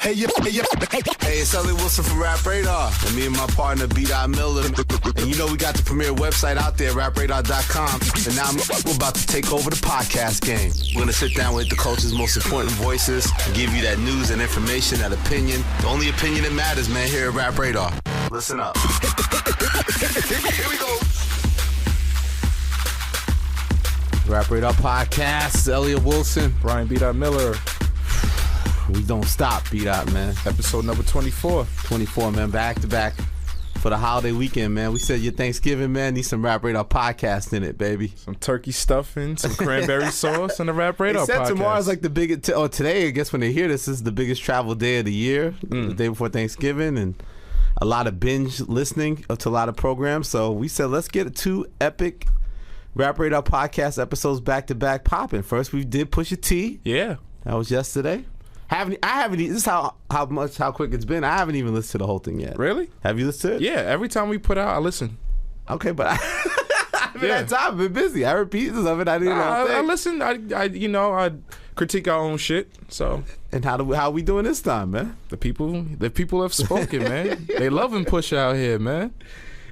Hey, it's Elliot Wilson from Rap Radar, and me and my partner B. Miller. And you know we got the premier website out there, rapradar.com. And now we're about to take over the podcast game. We're gonna sit down with the culture's most important voices, and give you that news and information, that opinion. The only opinion that matters, man, here at Rap Radar. Listen up. Here we go. Rap Radar Podcast, Elliot Wilson, Brian B. Miller. We don't stop, B-Dot, man. Episode number 24. 24, man, back to back for the holiday weekend, man. We said your Thanksgiving, man, need some Rap Radar podcast in it, baby. Some turkey stuffing, some cranberry sauce, and a Rap Radar podcast. They said tomorrow's like the biggest, today, I guess when they hear this, is the biggest travel day of the year, the day before Thanksgiving, and a lot of binge listening to a lot of programs. So we said, let's get 2 epic Rap Radar podcast episodes back to back popping. First, we did Pusha T. Yeah. That was yesterday. I haven't. This is how quick it's been. I haven't even listened to the whole thing yet. Really? Have you listened to it? Yeah. Every time we put out, I listen. Okay, but I haven't had time. I've been busy. I heard pieces of it. I didn't know. I listen. I critique our own shit. So. And how we doing this time, man? The people have spoken, man. They loving Pusha out here, man.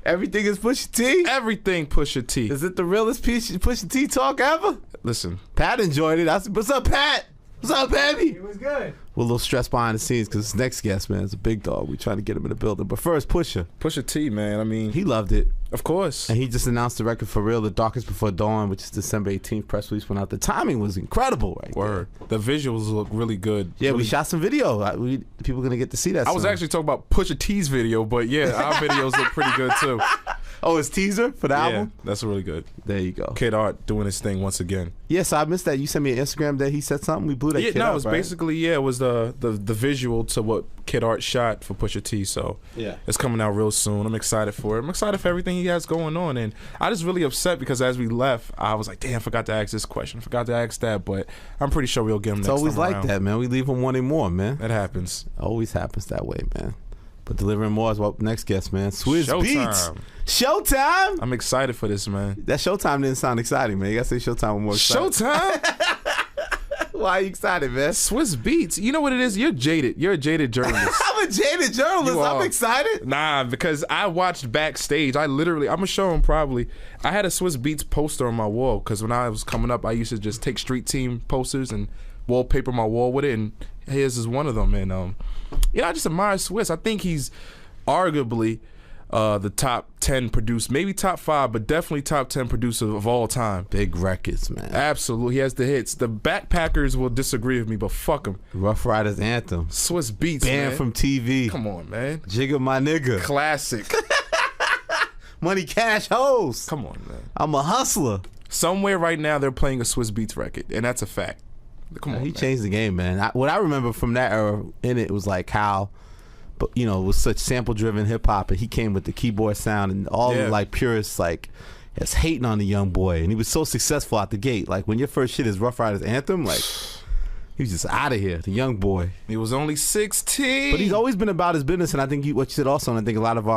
Everything is Pusha T? Everything Pusha T. Is it the realest Pusha T talk ever? Listen. Pat enjoyed it. What's up, Pat? What's up, baby? It was good. We're a little stressed behind the scenes because this next guest, man, is a big dog. We're trying to get him in the building. But first, Pusha. Pusha T, man. I mean, he loved it. Of course. And he just announced the record for real, The Darkest Before Dawn, which is December 18th. Press release went out. The timing was incredible, right? Word. There. The visuals look really good. Yeah, really. We shot some video. People are going to get to see that I was actually talking about Pusha T's video, but yeah, our videos look pretty good too. Oh, it's teaser for the album? Yeah, that's really good. There you go. Kid Art doing his thing once again. Yes, I missed that. You sent me an Instagram that he said something. We blew that kid no, up, it was right? basically, it was the visual to what Kid Art shot for Pusha T. So yeah, it's coming out real soon. I'm excited for it. I'm excited for everything he has going on. And I just really upset because as we left, I was like, damn, I forgot to ask this question. I forgot to ask that. But I'm pretty sure we'll get him next time. It's always like around. that, man. We leave him wanting more, man. It happens. Always happens that way, man. But delivering more is what next guest, man. Swizz Beatz. Showtime. I'm excited for this, man. That Showtime didn't sound exciting, man. You gotta say Showtime with more exciting. Showtime? Why are you excited, man? Swizz Beatz. You know what it is? You're jaded. You're a jaded journalist. I'm a jaded journalist. I'm excited. Nah, because I watched backstage. I'm gonna show him probably. I had a Swizz Beatz poster on my wall because when I was coming up, I used to just take street team posters and wallpaper my wall with it, and his is one of them. And I just admire Swizz. I think he's arguably the top 10 producer, maybe top 5, but definitely top 10 producer of all time. Big records, man. Absolutely, he has the hits. The Backpackers will disagree with me, but fuck him. Rough Riders Anthem. Swizz Beatz, Banned man. from TV. Come on, man. Jigga my nigga. Classic. Money Cash Hoes. Come on, man. I'm a hustler. Somewhere right now they're playing a Swizz Beatz record, and that's a fact. Come on, he man. changed the game, man. What I remember from that era in it was like how, but it was such sample-driven hip-hop, and he came with the keyboard sound and all the like purists like is hating on the young boy, and he was so successful out the gate. Like when your first shit is Rough Riders Anthem, like he was just out of here, the young boy. He was only 16, but he's always been about his business, and I think what you said also, and I think a lot of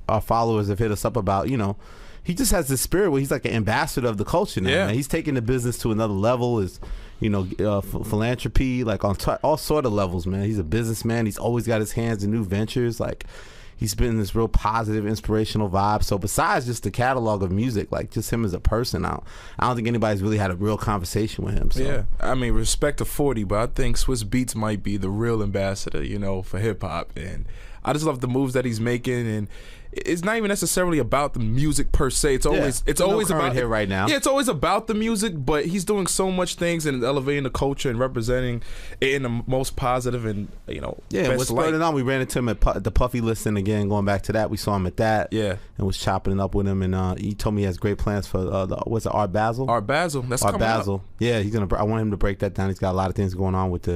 our followers have hit us up about, he just has this spirit where he's like an ambassador of the culture now, man. He's taking the business to another level. Is philanthropy, like on all sort of levels, man. He's a businessman. He's always got his hands in new ventures. Like he's been this real positive, inspirational vibe. So besides just the catalog of music, like just him as a person, I don't think anybody's really had a real conversation with him. So. Yeah, I mean, respect to 40, but I think Swizz Beatz might be the real ambassador, for hip hop, and I just love the moves that he's making, and it's not even necessarily about the music per se. It's always about here right now. Yeah, it's always about the music, but he's doing so much things and elevating the culture and representing it in the most positive and what's spurring on? We ran into him at the Puffy listing again. Going back to that, we saw him at that. Yeah, and was chopping it up with him, and he told me he has great plans for Art Basel. Art Basel, that's Art coming Basel. Up. Yeah, I want him to break that down. He's got a lot of things going on with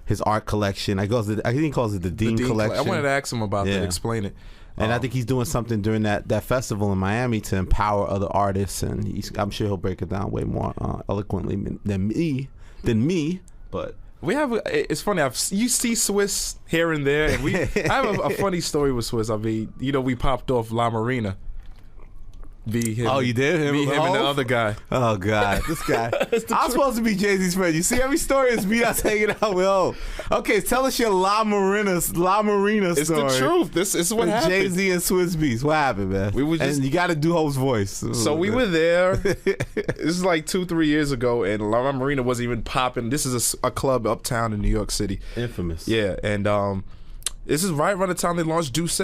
his art collection. I think he calls it the Dean collection. I wanted to ask him about that. Explain it. And I think he's doing something during that festival in Miami to empower other artists, and I'm sure he'll break it down way more eloquently than me. But it's funny. You see Swizz here and there, and I have a funny story with Swizz. I mean, we popped off La Marina. be him. Oh, you did? Him be him and the Hov? other guy. Oh, God. This guy. I'm supposed to be Jay-Z's friend. You see, every story is me that's hanging out with Hov. Okay, tell us your La Marina story. It's the truth. This is what happened. Jay-Z and Swizz Beatz. What happened, man? We was just, and you got to do Hov's voice. So we were there. This is like 2-3 years ago, and La Marina wasn't even popping. This is a club uptown in New York City. Infamous. Yeah, and this is right around the time they launched Duce.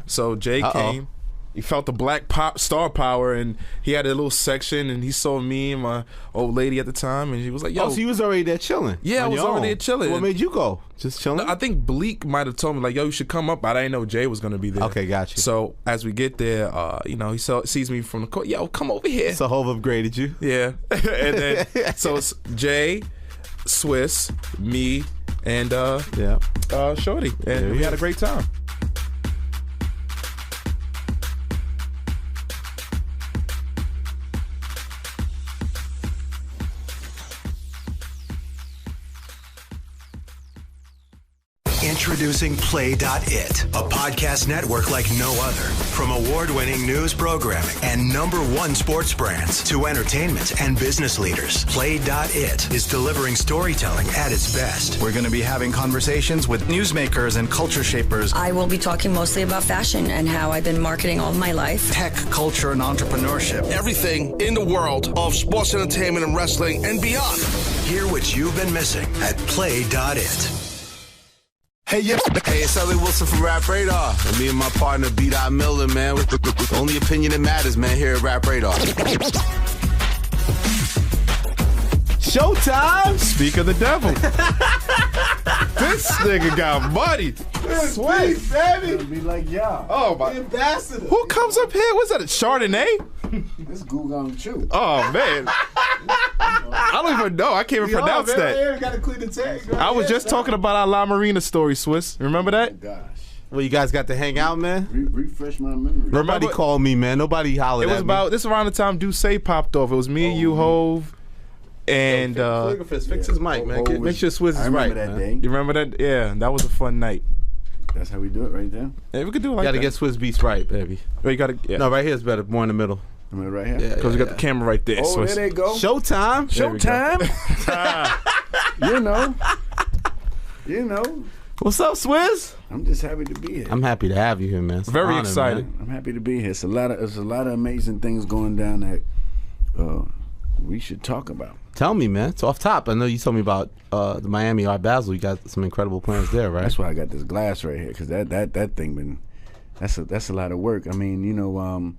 So Jay came. He felt the black star power, and he had a little section, and he saw me and my old lady at the time, and he was like, yo. Oh, so you was already there chilling? Yeah, I was already there chilling. So what made you go? Just chilling? I think Bleak might have told me, like, yo, you should come up, but I didn't know Jay was going to be there. Okay, got you. So as we get there, he sees me from the court. Yo, come over here. So Hov upgraded you? Yeah. And then, so it's Jay, Swizz, me, and Shorty. And we had a great time. Introducing Play.it, a podcast network like no other. From award-winning news programming and #1 sports brands to entertainment and business leaders, Play.it is delivering storytelling at its best. We're going to be having conversations with newsmakers and culture shapers. I will be talking mostly about fashion and how I've been marketing all my life. Tech, culture, and entrepreneurship. Everything in the world of sports entertainment and wrestling and beyond. Hear what you've been missing at Play.it. Hey, it's Elliot Wilson from Rap Radar. And me and my partner, B.Dot Miller, man. With the only opinion that matters, man, here at Rap Radar. Showtime! Speak of the devil. This nigga got money. Sweet, baby. Be like y'all. Oh, my. The ambassador. Who comes up here? What's that, a Chardonnay? This Gugong Chew. Oh, man. I don't even know. I can't even pronounce that. You gotta clean the tank. Right? I was just talking about our La Marina story, Swizz. Remember that? Gosh. Well, you guys got to hang out, man? Refresh my memory. Nobody called me, man. Nobody hollered at me. It was about, this around the time Duce popped off. It was me and you, Hov, and... fix his mic, man. Make sure Swizz is right, that man. day. You remember that? Yeah, that was a fun night. That's how we do it right there. Yeah, we could do it like You gotta that. get Swizz Beatz right, baby. You gotta, yeah. No, right here is better. More in the middle. Am I right here? Yeah, Because we got the camera right there. Oh, Swizz. there they go. Showtime. Showtime. You know. What's up, Swizz? I'm just happy to be here. I'm happy to have you here, man. It's an Very honor, excited. man. I'm happy to be here. There's a lot of amazing things going down that we should talk about. Tell me, man. It's off top. I know you told me about the Miami Art Basel. You got some incredible plans there, right? That's why I got this glass right here, because that thing that's a lot of work. I mean, you know,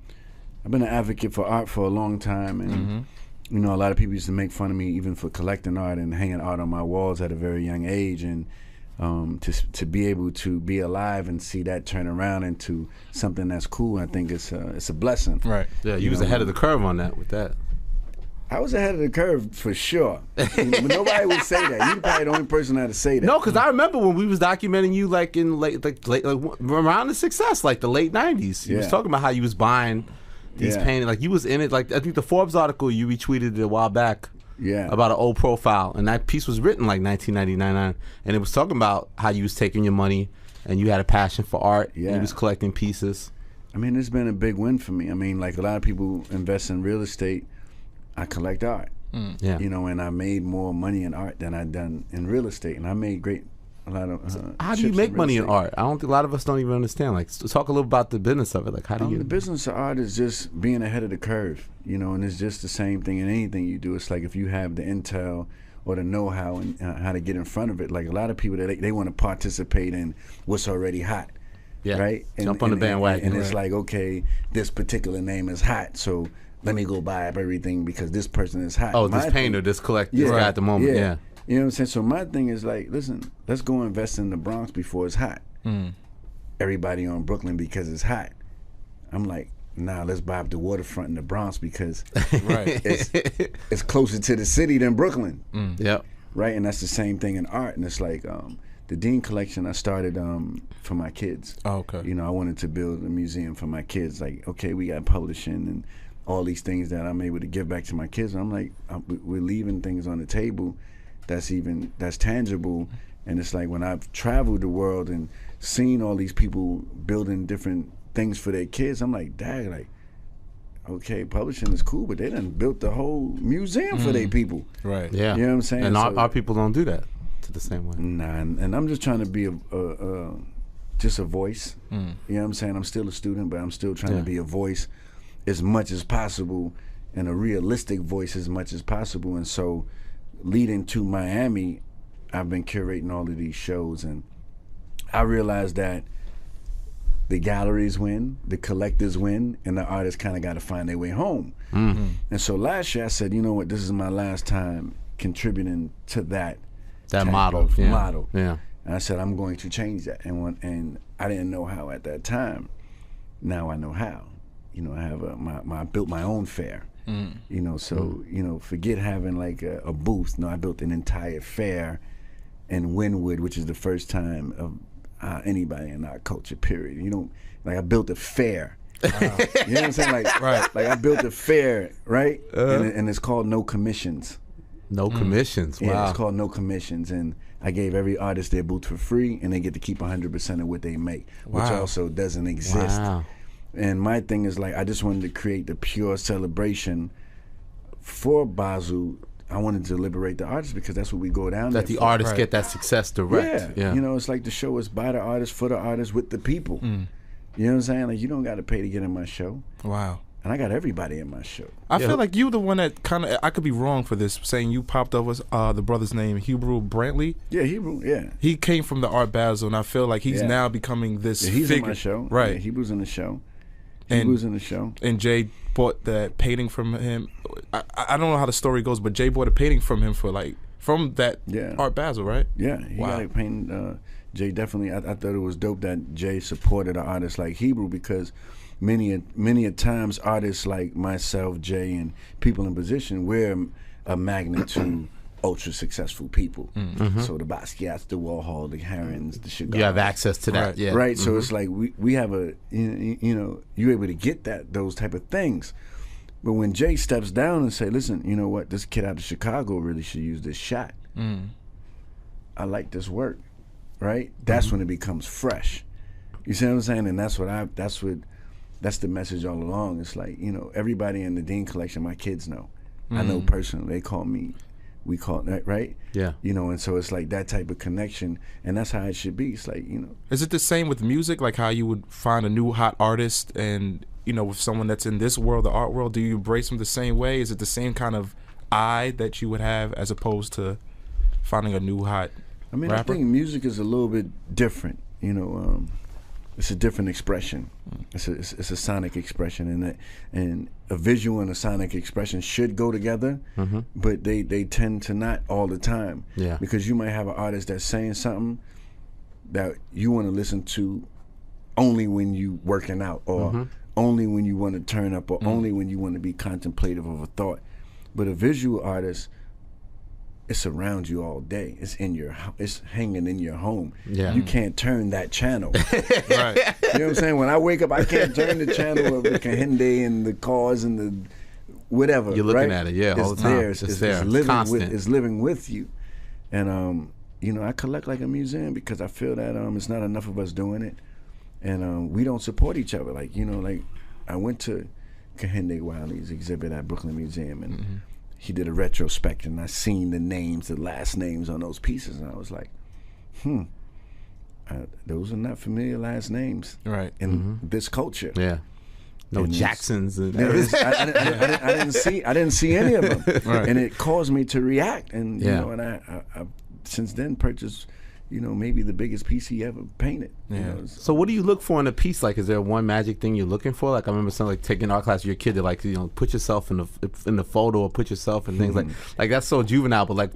I've been an advocate for art for a long time, and you know, a lot of people used to make fun of me even for collecting art and hanging art on my walls at a very young age, and to be able to be alive and see that turn around into something that's cool, I think it's a blessing. Right. Yeah, you was ahead of the curve on that with that. I was ahead of the curve for sure, but nobody would say that. You're probably the only person that would say that. No, because I remember when we was documenting you, like in late around the success, like the late '90s. You was talking about how you was buying these paintings, like you was in it. Like I think the Forbes article you retweeted it a while back. Yeah. About an old profile, and that piece was written like 1999, and it was talking about how you was taking your money and you had a passion for art. Yeah. And you was collecting pieces. I mean, it's been a big win for me. I mean, like a lot of people invest in real estate. I collect art. Yeah. You know, and I made more money in art than I'd done in real estate, and I made a lot of. How do you make money in art? I don't think a lot of us don't even understand. Like, talk a little about the business of it. Like, how do you? The business of art is just being ahead of the curve, you know, and it's just the same thing in anything you do. It's like if you have the intel or the know-how and how to get in front of it. Like a lot of people, they want to participate in what's already hot, right? Jump on the bandwagon. And it's like, okay, this particular name is hot, so let me go buy up everything because this person is hot. Oh, this painter, this collector, this guy at the moment, yeah. You know what I'm saying? So my thing is like, listen, let's go invest in the Bronx before it's hot. Everybody on Brooklyn because it's hot. I'm like, nah, let's buy up the waterfront in the Bronx because it's closer to the city than Brooklyn. Yep. Right, and that's the same thing in art. And it's like the Dean collection I started for my kids. Oh, okay. You know, I wanted to build a museum for my kids. Like, okay, we got publishing and all these things that I'm able to give back to my kids. And I'm like, we're leaving things on the table that's tangible. And it's like when I've traveled the world and seen all these people building different things for their kids, I'm like, Dad, like, okay, publishing is cool, but they done built the whole museum for their people. Right. Yeah. You know what I'm saying? And So, our people don't do that to the same way. Nah, and I'm just trying to be just a voice. You know what I'm saying? I'm still a student, but I'm still trying to be a voice as much as possible, and a realistic voice as much as possible. And so, leading to Miami, I've been curating all of these shows, and I realized that the galleries win, the collectors win, and the artists kind of got to find their way home. And so last year I said, you know what, this is my last time contributing to that model. model. Yeah. And I said, I'm going to change that. And I didn't know how at that time. Now I know how. You know, I have I built my own fair. You know, so, you know, forget having like a booth. No, I built an entire fair in Wynwood, which is the first time of anybody in our culture, period. You know, like I built a fair. You know what I'm saying? Like, like I built a fair, right? And it's called No Commissions. No commissions. Wow. Yeah, it's called No Commissions, and I gave every artist their booth for free, and they get to keep 100% of what they make, which also doesn't exist. Wow. And my thing is like, I just wanted to create the pure celebration for Basel. I wanted to liberate the artists because that's what we go down there That the for. artists get that success direct. Yeah. You know, it's like the show is by the artist, for the artist, with the people. You know what I'm saying? Like, you don't got to pay to get in my show. Wow. And I got everybody in my show. I feel like you the one that kind of, I could be wrong for this, saying you popped up with the brother's name, Hebrew Brantley. Yeah, Hebrew, yeah. He came from the Art Basel, and I feel like he's now becoming this He's figure. in my show. Right. Yeah, Hebrew's in the show. And- Hebrew's in the show. And Jay bought that painting from him. I don't know how the story goes, but Jay bought a painting from him for like, from that Art Basel, right? Yeah, he got it painted. Jay definitely, I thought it was dope that Jay supported an artist like Hebrew, because many a times artists like myself, Jay, and people in position, we're a magnet to ultra successful people. So the Basquiat's, the Warhol, the Herons, the Chagall. You have access to that. Yeah. Right, so it's like we have a, you know, you're able to get those type of things. But when Jay steps down and say, listen, you know what, this kid out of Chicago really should use this shot. I like this work, right? That's when it becomes fresh. You see what I'm saying? And that's the message all along. It's like, you know, everybody in the Dean collection, my kids know. I know personally. They call me, we call that, right? Yeah. You know, and so it's like that type of connection, and that's how it should be. It's like, you know. Is it the same with music, like how you would find a new hot artist and, you know, with someone that's in this world, the art world, do you embrace them the same way? Is it the same kind of eye that you would have as opposed to finding a new hot rapper? I think music is a little bit different. You know, it's a different expression. It's a sonic expression, and a visual and a sonic expression should go together, but they tend to not all the time. Yeah. Because you might have an artist that's saying something that you want to listen to only when you working out, or only when you want to turn up, or only when you want to be contemplative of a thought. But a visual artist, it's around you all day. It's hanging in your home. Yeah. You can't turn that channel. Right. You know what I'm saying? When I wake up, I can't turn the channel of the Kahinde and the cars and the whatever. You're looking right? at it, yeah, all the It's time. there. It's It's there. living Constant. it's living with you. And you know, I collect like a museum because I feel that it's not enough of us doing it, and we don't support each other. Like, you know, like I went to Kahinde Wiley's exhibit at Brooklyn Museum, and he did a retrospect, and I seen the names, the last names on those pieces, and I was like, those are not familiar last names, Right. in this culture. Yeah. No And Jacksons. And I didn't see any of them, Right. and it caused me to react. And you Yeah. know, and I since then purchased, you know, maybe the biggest piece he ever painted. You Yeah. know, So what do you look for in a piece? Like, is there one magic thing you're looking for? Like, I remember something like taking art class, you're a kid, they're like, you know, put yourself in the photo, or put yourself in things like that's so juvenile. But like,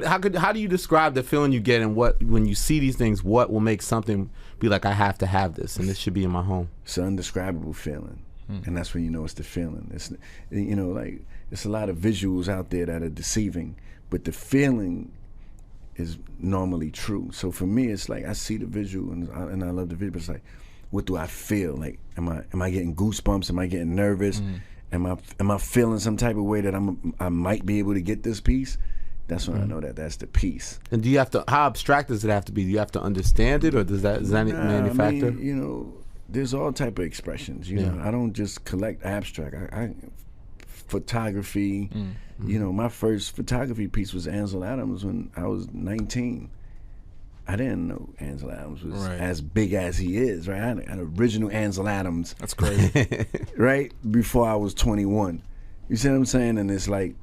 how do you describe the feeling you get, and when you see these things, what will make something be like, I have to have this, and this should be in my home? it's an indescribable feeling, and that's when you know it's the feeling. It's, you know, like, it's a lot of visuals out there that are deceiving, but the feeling is normally true. So for me, it's like I see the visual and I love the video, but it's like, what do I feel? Like, am I getting goosebumps? Am I getting nervous? Am I feeling some type of way that I might be able to get this piece? That's when I know that that's the piece. And do you have to? How abstract does it have to be? Do you have to understand it, or does that any factor? I mean, you know, there's all type of expressions. You know, I don't just collect abstract. I photography. You know, my first photography piece was Ansel Adams when I was 19. I didn't know Ansel Adams was as big as he is, right? I had an original Ansel Adams. That's crazy. Right? Before I was 21. You see what I'm saying? And it's like,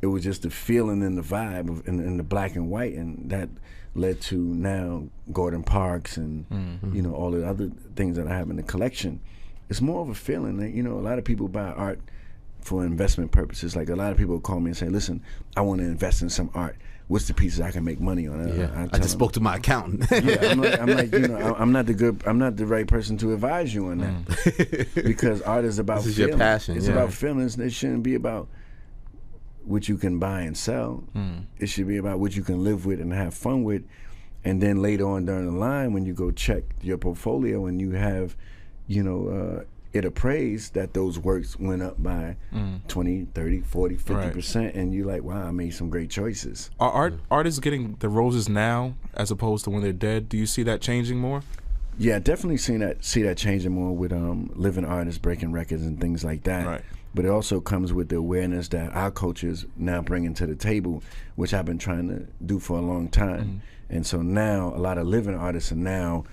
it was just the feeling and the vibe of, in the black and white, and that led to now Gordon Parks and, you know, all the other things that I have in the collection. It's more of a feeling that, you know, a lot of people buy art for investment purposes. Like, a lot of people call me and say, listen, I want to invest in some art. What's the pieces I can make money on? I just spoke to my accountant. I'm like, you know, I'm not the right person to advise you on that, because art is about this is feelings. your passion. It's about feelings. It shouldn't be about what you can buy and sell. It should be about what you can live with and have fun with. And then later on down the line, when you go check your portfolio and you have, you know, it appraised that those works went up by 20, 30, 40, 50%, and you're like, wow, I made some great choices. Are artists getting the roses now as opposed to when they're dead? Do you see that changing more? Yeah, definitely see that changing more with living artists breaking records and things like that. Right. But it also comes with the awareness that our culture is now bringing to the table, which I've been trying to do for a long time. And so now a lot of living artists are now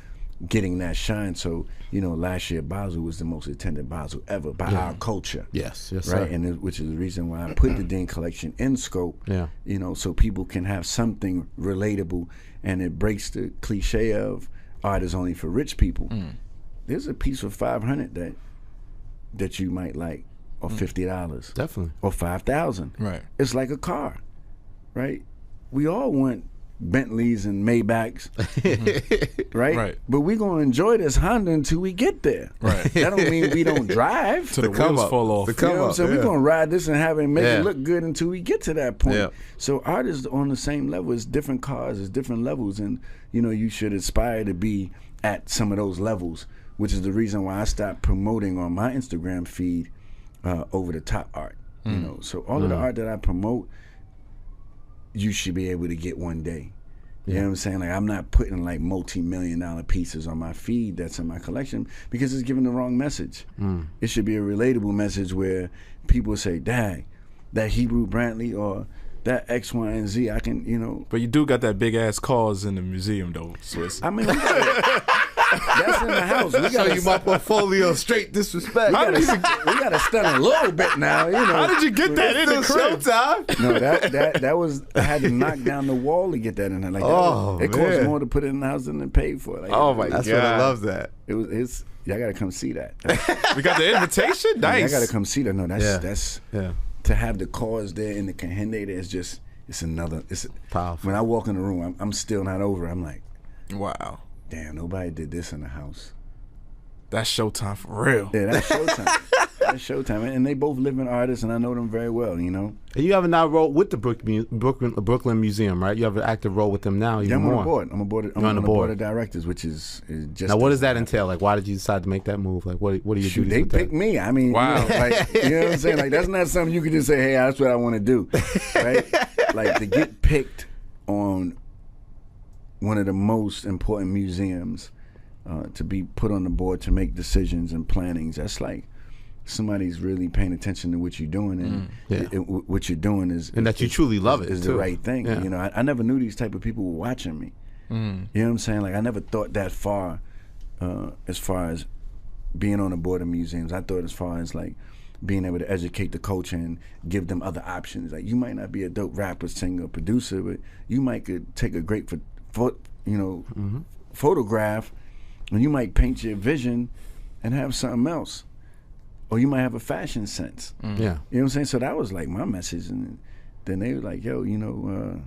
getting that shine. So, you know, last year Basel was the most attended Basel ever by our culture. Yes, right? sir. And which is the reason why I put the Dean collection in scope. You know, so people can have something relatable, and it breaks the cliche of art is only for rich people. There's a piece for $500 that you might like, or $50, Definitely, or $5,000. Right. It's like a car, right? We all want Bentleys and Maybachs, right? But we're gonna enjoy this Honda until we get there. Right. That don't mean we don't drive. So the wheels fall off. You know what I'm saying? We're gonna ride this and have it make it look good until we get to that point. So art is on the same level. It's different cars, it's different levels, and you know, you should aspire to be at some of those levels, which is the reason why I stopped promoting on my Instagram feed over the top art. You know, so all of the art that I promote, you should be able to get one day. You know what I'm saying? Like, I'm not putting like multi-million-dollar pieces on my feed that's in my collection, because it's giving the wrong message. It should be a relatable message where people say, dang, that Hebrew Brantley or that X, Y, and Z, I can, you know. But you do got that big ass cause in the museum though, Swizz. I mean, that's in the house. We show you my portfolio. Straight disrespect. We gotta stun a little bit now. You know. How did you get that in the crib? Showtime. No, that was, I had to knock down the wall to get that in there. Like, it cost more to put it in the house than to pay for it. Like, oh my God, that's what I love. That it's. Y'all gotta come see that. We got the invitation. Nice. Y'all gotta come see that. No, that's to have the cause there in the Kahinde there is just, it's powerful. When I walk in the room, I'm still not over. I'm like, wow. Damn, nobody did this in the house. That's showtime for real. Yeah, that's showtime. That's showtime. And they both living artists, and I know them very well, you know. And you have a now role with the Brooklyn Museum, right? You have an active role with them now. Yeah, I'm more. on the board. I'm on the board of directors, which is just. Now, what does that entail? Like, why did you decide to make that move? Like, what do you do? They picked me. I mean, wow. You know, like, you know what I'm saying? Like, that's not something you can just say, hey, that's what I want to do, right? Like, to get picked on one of the most important museums, to be put on the board to make decisions and plannings, that's like somebody's really paying attention to what you're doing, and what you're doing is, and that you truly love it is too. The right thing. Yeah. You know, I never knew these type of people were watching me. You know what I'm saying? Like, I never thought that far, as far as being on the board of museums. I thought as far as like being able to educate the culture and give them other options. Like, you might not be a dope rapper, singer, producer, but you might could take a great photograph, and you might paint your vision and have something else, or you might have a fashion sense. Yeah, you know what I'm saying? So that was like my message, and then they were like, yo, you know,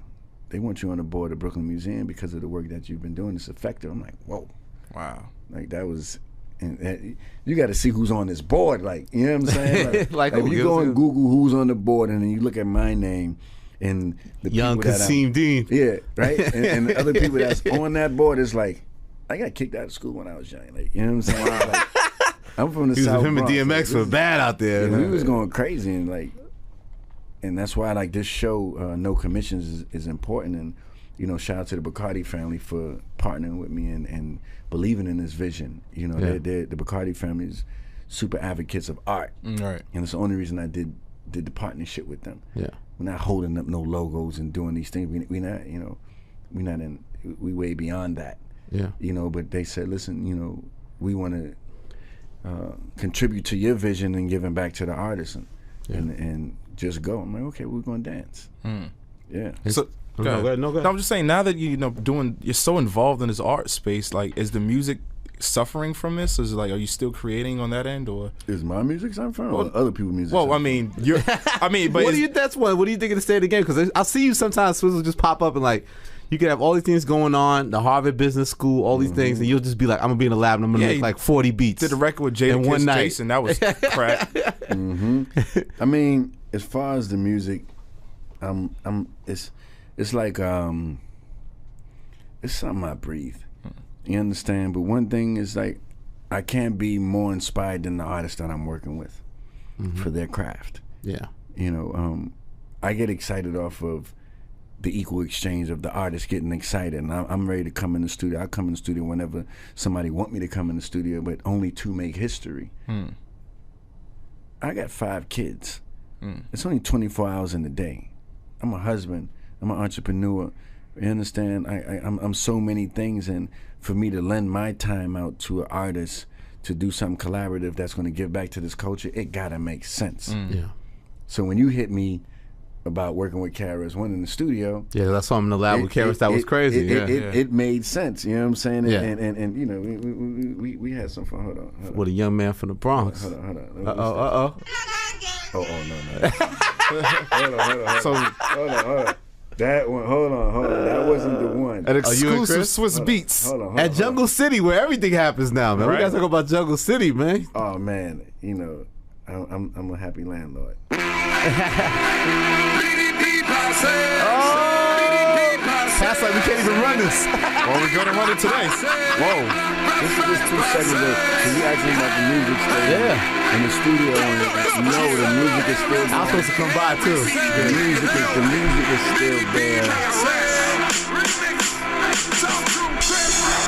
they want you on the board of Brooklyn Museum because of the work that you've been doing. It's effective. I'm like, whoa, wow, like that was. And you got to see who's on this board, like, you know what I'm saying? Like if you go and Google who's on the board, and then you look at my name and the Young people Kasim Dean, yeah, right, and the other people that's on that board is like, I got kicked out of school when I was young, like, you know what I'm saying? Like, I'm from the South him Bronx. and DMX were bad out there. We was going crazy, and like, and that's why like this show, No Commissions, is important, and you know, shout out to the Bacardi family for partnering with me and believing in this vision. You know, the Bacardi family is super advocates of art, right? And it's the only reason I did the partnership with them. Yeah, we're not holding up no logos and doing these things. We not, you know, we way beyond that. Yeah, you know. But they said, listen, you know, we want to contribute to your vision and giving back to the artists and just go. I'm like, okay, we're gonna dance. Yeah. So. Go ahead. No, I'm just saying, now that you're so involved in this art space, like, is the music suffering from this? Is it like, are you still creating on that end, or is my music suffering from or other people's music? Well, I mean, but what do you think of the state of the game? Because I see you sometimes, Swizz will just pop up and like, you can have all these things going on, the Harvard Business School, all these things, and you'll just be like, I'm gonna be in the lab and I'm gonna make like 40 beats. Did a record with Jada Kiss Jason, that was crap. I mean, as far as the music, it's like it's something I breathe. You understand? But one thing is, like, I can't be more inspired than the artist that I'm working with for their craft. Yeah. You know, I get excited off of the equal exchange of the artist getting excited, and I'm ready to come in the studio. I come in the studio whenever somebody want me to come in the studio, but only to make history. I got 5 kids. It's only 24 hours in a day. I'm a husband. I'm an entrepreneur. You understand? I'm so many things, and for me to lend my time out to an artist to do something collaborative that's going to give back to this culture, it gotta make sense. Yeah. So when you hit me about working with Karis One in the studio, I saw him in the lab with Karis. That was crazy. It made sense. You know what I'm saying? Yeah. And you know, we had some fun. Hold on. With a young man from the Bronx. Hold on. Oh, no. Hold on. That one, hold on. That wasn't the one. An exclusive Swizz Beatz. Hold on. At Jungle City, where everything happens now, man. Right. We gotta talk about Jungle City, man. Oh man, you know, I'm a happy landlord. Pass like we can't even run this. Well, we're gonna run it today. Whoa, this is just 2 seconds. So you asking about the music still? Yeah. In the studio, and no, the music is still there. I'm supposed to come by too. The music is still there.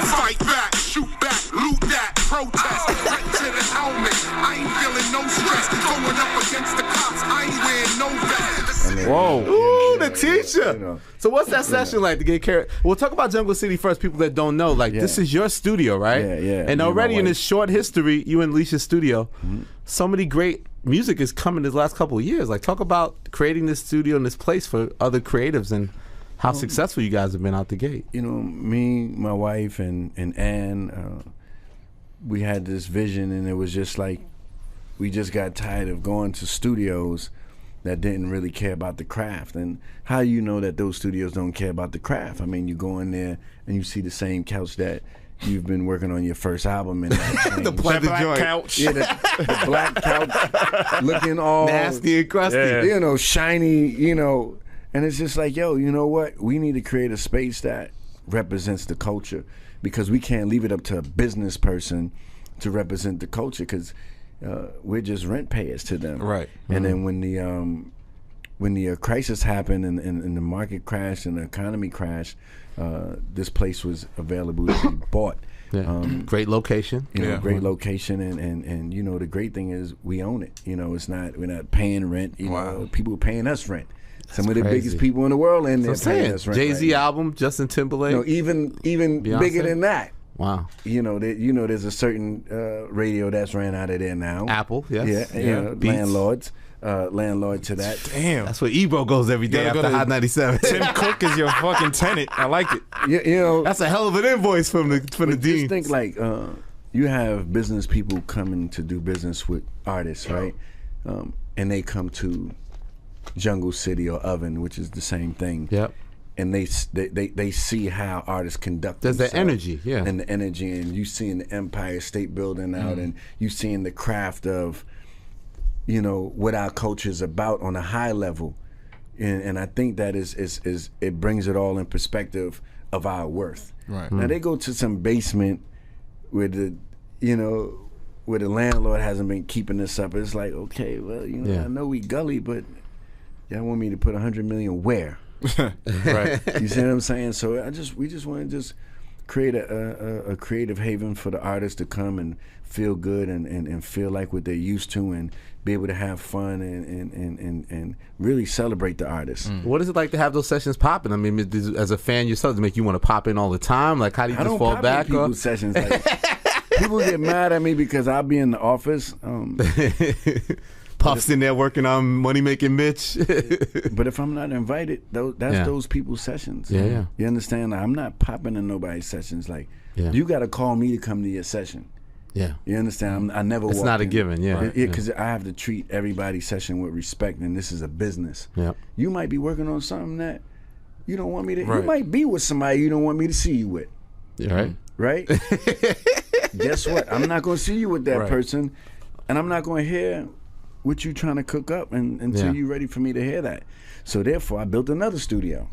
Fight back, shoot back, loot that, protest, right to the helmet. I ain't feeling no stress. Going up against the cops, I ain't wearing no vest. Whoa. Ooh, the teacher. You know. So what's that session like to get carried? We'll talk about Jungle City first, people that don't know. Like, this is your studio, right? Yeah. And Me already my in wife. this short history, you and Alicia's studio, so many great music is coming this last couple of years. Like, talk about creating this studio and this place for other creatives and how successful you guys have been out the gate. You know, me, my wife, and Ann, we had this vision, and it was just like we just got tired of going to studios that didn't really care about the craft. And how you know that those studios don't care about the craft? I mean, you go in there and you see the same couch that you've been working on your first album in. The black couch. Yeah, the black couch looking all nasty and crusty. Yeah. you know, shiny, you know. And it's just like, yo, you know what? We need to create a space that represents the culture, because we can't leave it up to a business person to represent the culture, because we're just rent payers to them. Right. And then when the crisis happened and the market crashed and the economy crashed, this place was available to be bought. Yeah. Great location. You know, Yeah. great location, and you know, the great thing is we own it. You know, we're not paying rent. You know, people are paying us rent. Some of the crazy. biggest people in the world, and they're So paying us rent. Jay-Z right now. album, Justin Timberlake. No, even Beyonce? bigger than that. Wow. You know, there's a certain radio that's ran out of there now. Apple, yes. Yeah, you know, Beats. landlord to that. Damn. That's where Ebro goes every day Gotta after go to Hot 97. Tim Cook is your fucking tenant. I like it. You know, That's a hell of an invoice from the but dean. just think like you have business people coming to do business with artists, right? And they come to Jungle City or Oven, which is the same thing. Yep. And they see how artists conduct There's that themselves. energy, yeah. And the energy, and you seeing the Empire State Building out, and you seeing the craft of, you know, what our culture is about on a high level. And I think that is it brings it all in perspective of our worth. Right. Now they go to some basement where the landlord hasn't been keeping this up. It's like, okay, well, you know, Yeah. I know we gully, but y'all want me to put $100 million where? Right. You see what I'm saying? So we just want to just create a creative haven for the artists to come and feel good and feel like what they're used to and be able to have fun and really celebrate the artists. What is it like to have those sessions popping? I mean, as a fan yourself, does it make you want to pop in all the time? Like, how do you just fall back? People's sessions. Like, people get mad at me because I'll be in the office. Puff's in there working on Money Making Mitch. But if I'm not invited, that's those people's sessions. Yeah. You understand? Like, I'm not popping in nobody's sessions. Like, you got to call me to come to your session. Yeah. You understand? I never It's walk not a in. given, yeah. Because I have to treat everybody's session with respect, and this is a business. Yeah. You might be working on something that you don't want me to. Right. You might be with somebody you don't want me to see you with. Yeah, right? Right? Guess what? I'm not going to see you with that Right. person, and I'm not going to hear what you trying to cook up until you're ready for me to hear that. So therefore, I built another studio.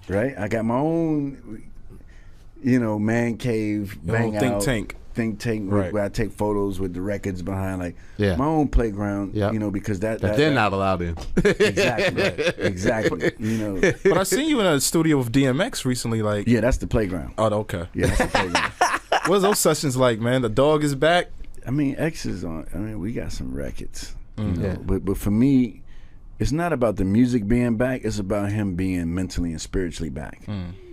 Right? I got my own, man cave, bang out, think tank Right. where I take photos with the records behind, like my own playground. Yep. Because that they're not allowed in. exactly. But I seen you in a studio with DMX recently. Like, Yeah, that's the playground. oh, okay. Yeah, that's the playground. What's those sessions like, man? The dog is back. I mean, X is on. I mean, we got some records. Yeah. But for me, it's not about the music being back. It's about him being mentally and spiritually back.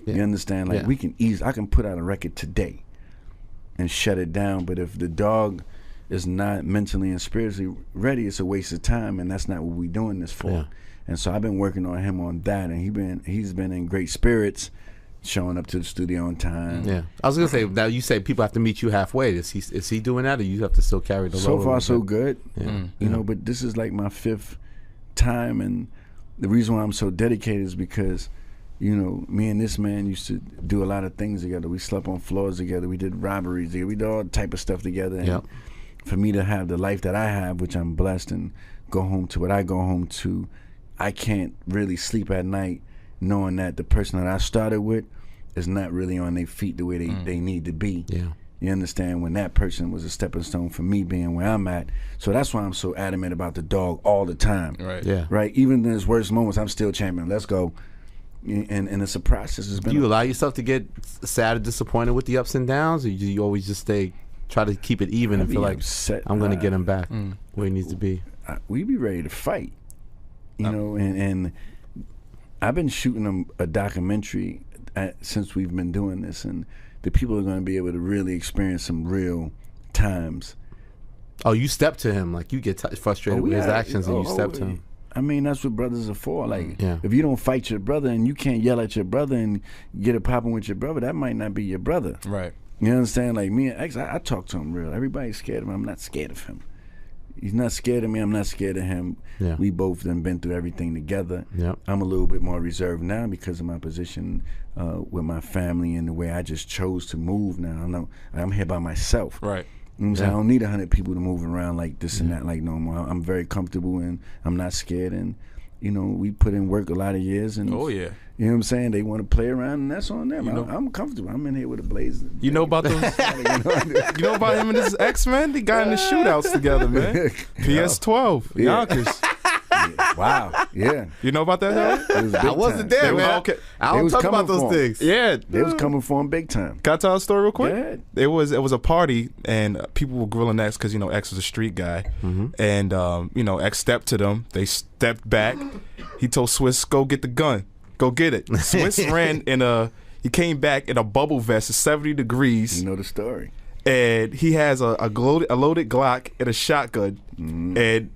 You understand? Like, I can put out a record today and shut it down. But if the dog is not mentally and spiritually ready, it's a waste of time, and that's not what we're doing this for. Yeah. And so I've been working on him on that, and he's been in great spirits, showing up to the studio on time. Yeah. I was going to say, now you say people have to meet you halfway. Is he doing that, or you have to still carry the load? So far, so good. Yeah. But this is like my 5th time, and the reason why I'm so dedicated is because, me and this man used to do a lot of things together. We slept on floors together. We did robberies together. We did all type of stuff together. And for me to have the life that I have, which I'm blessed, and go home to what I go home to, I can't really sleep at night knowing that the person that I started with is not really on their feet the way they need to be. Yeah. You understand? When that person was a stepping stone for me being where I'm at. So that's why I'm so adamant about the dog all the time. Right. Yeah. Right? Even in his worst moments, I'm still champion. Let's go. And it's a process. It's been Do you allow yourself to get sad or disappointed with the ups and downs, or do you always just try to keep it even and feel like upset. I'm going to get him back where he needs to be? We be ready to fight. And I've been shooting a documentary since we've been doing this, and the people are going to be able to really experience some real times. Oh, you step to him, like you get frustrated with his actions, and you step to him. I mean, that's what brothers are for. Like, if you don't fight your brother and you can't yell at your brother and get it popping with your brother, that might not be your brother. Right. You understand? Like me and X, I talk to him real. Everybody's scared of him. I'm not scared of him. He's not scared of me. I'm not scared of him. Yeah. We both done been through everything together. Yep. I'm a little bit more reserved now because of my position with my family and the way I just chose to move now. I'm here by myself. Right. You know what I'm saying? I don't need 100 people to move around like this and that like no more. I'm very comfortable and I'm not scared. And, we put in work a lot of years. And Oh, yeah. You know what I'm saying? They want to play around, and that's on them. I'm comfortable. I'm in here with a blazer. You know about those? You know about him and his ex, man? They got in the shootouts together, man. PS12, Yonkers. Wow. Yeah. You know about that, though? I wasn't there, man. Okay. I don't talk about those things. Yeah. They was coming for him big time. Can I tell a story real quick? Yeah. It was a party, and people were grilling X because X was a street guy, and X stepped to them. They stepped back. He told Swizz, "Go get the gun. Go get it." Swizz ran he came back in a bubble vest at 70 degrees. You know the story. And he has a loaded Glock and a shotgun, and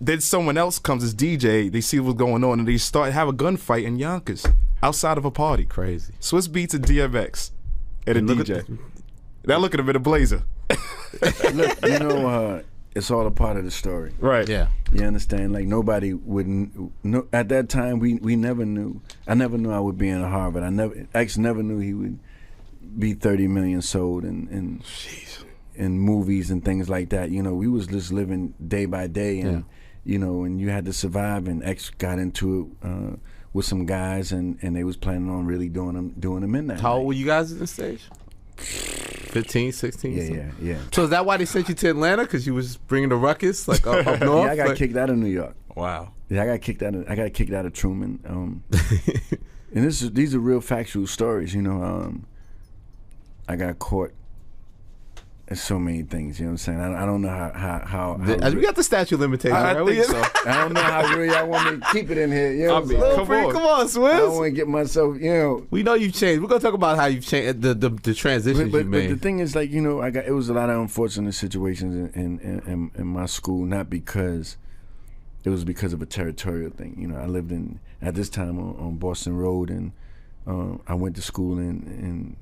then someone else comes as DJ. They see what's going on, and they have a gunfight in Yonkers outside of a party. Crazy. Swizz Beatz and DMX and a DJ. Now look at him in a blazer. Look, it's all a part of the story. Right. Yeah. You understand? Like nobody would know. At that time, we never knew. I never knew I would be in Harvard. X never knew he would be 30 million sold in movies and things like that. We was just living day by day, and and you had to survive. And X got into it with some guys, and they was planning on really doing them in that. How old were you guys at this stage? 15, 16? Yeah. So is that why they sent you to Atlanta? Because you was bringing the ruckus up north? Yeah, I got kicked out of New York. Wow. Yeah, I got kicked out of Truman. And these are real factual stories. I got caught. There's so many things, you know what I'm saying? I don't know how we got the statute limitation. I think so. I don't know how real y'all want me to keep it in here. You know what I'm saying? Come on, Swizz. I don't want to get myself, you know. We know you've changed. We're gonna talk about how you've changed the transitions you made. But the thing is, like, you know, it was a lot of unfortunate situations in my school, not because it was because of a territorial thing. You know, I lived at this time on Boston Road, and I went to school in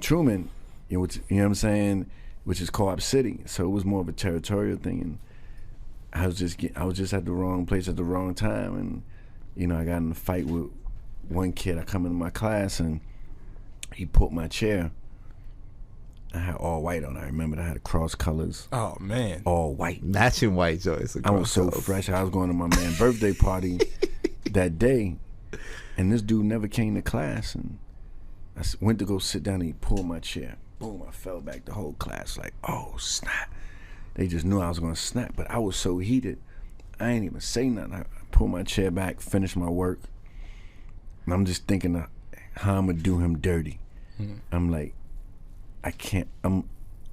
Truman, you know what I'm saying, which is Co-op City. So it was more of a territorial thing, and I was just at the wrong place at the wrong time, and you know, I got in a fight with one kid. I come into my class and he pulled my chair. I had all white on. I remember I had cross colors. Oh man, all white, matching white joints. I was so fresh. I was going to my man's birthday party that day, and this dude never came to class, and I went to go sit down and he pulled my chair. Boom, I fell back. The whole class like, oh, snap. They just knew I was going to snap, but I was so heated. I ain't even say nothing. I pulled my chair back, finished my work, and I'm just thinking of how I'm going to do him dirty. I'm like, I can't, I'm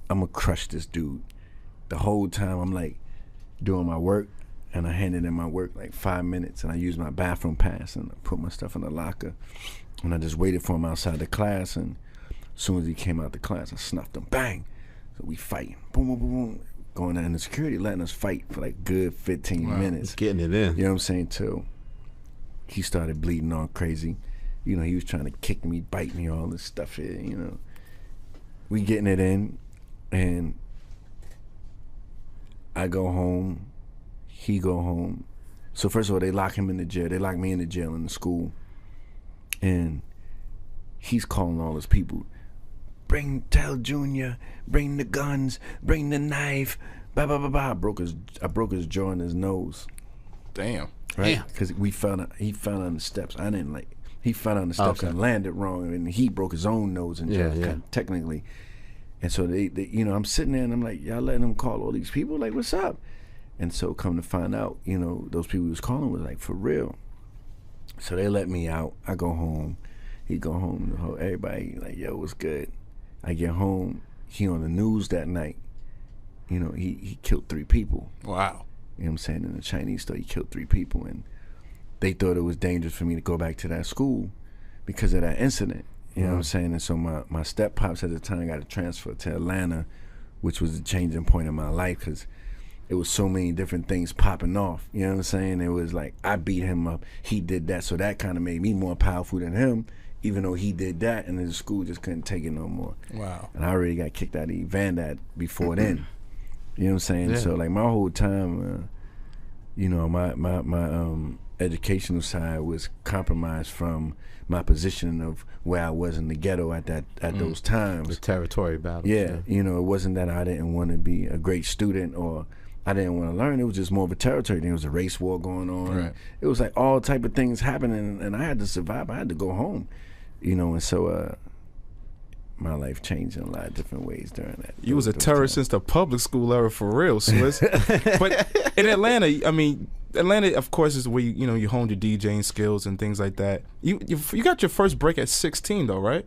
going to crush this dude. The whole time I'm like doing my work, and I handed in my work like 5 minutes, and I used my bathroom pass, and I put my stuff in the locker. And I just waited for him outside the class, and as soon as he came out the class, I snuffed him. Bang! So we fighting. Boom, boom, boom, boom. Going down, and the security letting us fight for like good 15 minutes. Getting it in. You know what I'm saying? Till he started bleeding all crazy. You know, he was trying to kick me, bite me, all this stuff here, you know. We getting it in, and I go home. He go home. So first of all, they lock him in the jail. They lock me in the jail in the school. And he's calling all his people, tell Junior, bring the guns, bring the knife, blah, blah, blah, blah. I broke his jaw and his nose. Damn. Right? Because he fell on the steps. He fell on the steps and landed wrong, and he broke his own nose and jaw, technically. And so they, you know, I'm sitting there and I'm like, y'all letting him call all these people? Like, what's up? And so come to find out, you know, those people he was calling was like, for real. So they let me out. I go home. He go home. Everybody like, yo, what's good? I get home. He on the news that night. You know, he killed 3 people. Wow. You know what I'm saying? In the Chinese store, he killed 3 people. And they thought it was dangerous for me to go back to that school because of that incident. You know what I'm saying? And so my step-pops at the time got a transfer to Atlanta, which was a changing point in my life because it was so many different things popping off. You know what I'm saying? It was like, I beat him up, he did that. So that kind of made me more powerful than him, even though he did that, and the school just couldn't take it no more. Wow. And I already got kicked out of Evandad before then. You know what I'm saying? Yeah. So like my whole time, you know, my educational side was compromised from my position of where I was in the ghetto at those times. The territory battle. Yeah, you know, it wasn't that I didn't want to be a great student or I didn't want to learn. It was just more of a territory thing. There was a race war going on. Right. It was like all type of things happening, and I had to survive. I had to go home, you know, and so my life changed in a lot of different ways during that. You was a terrorist since the public school era, for real, Swizz. But in Atlanta, I mean, Atlanta, of course, is where you honed your DJing skills and things like that. You got your first break at 16, though, right?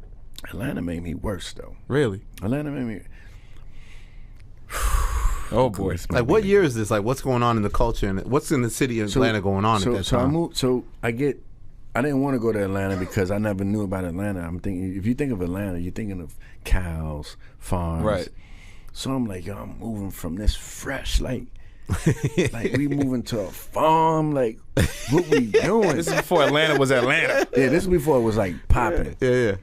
Atlanta made me worse, though. Really? Atlanta made me. Oh boy! Like, what year is this? Like, what's going on in the culture and what's in the city of Atlanta going on at that time? I moved. I didn't want to go to Atlanta because I never knew about Atlanta. I'm thinking, if you think of Atlanta, you're thinking of cows, farms. Right. So I'm like, yo, I'm moving from this fresh, like we moving to a farm, like, what we doing? This is before Atlanta was Atlanta. Yeah, this is before it was like popping. Yeah.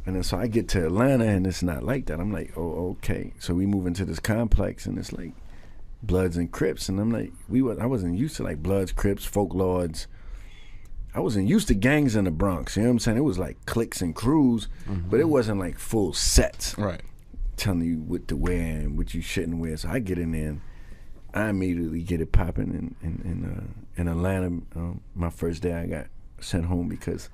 And then so I get to Atlanta and it's not like that. I'm like, oh, okay. So we move into this complex and it's like Bloods and Crips, and I'm like, I wasn't used to like Bloods, Crips, Folk Lords. I wasn't used to gangs in the Bronx. You know what I'm saying? It was like cliques and crews, but it wasn't like full sets. Right. Telling you what to wear and what you shouldn't wear. So I get in there and I immediately get it popping in Atlanta. My first day I got sent home because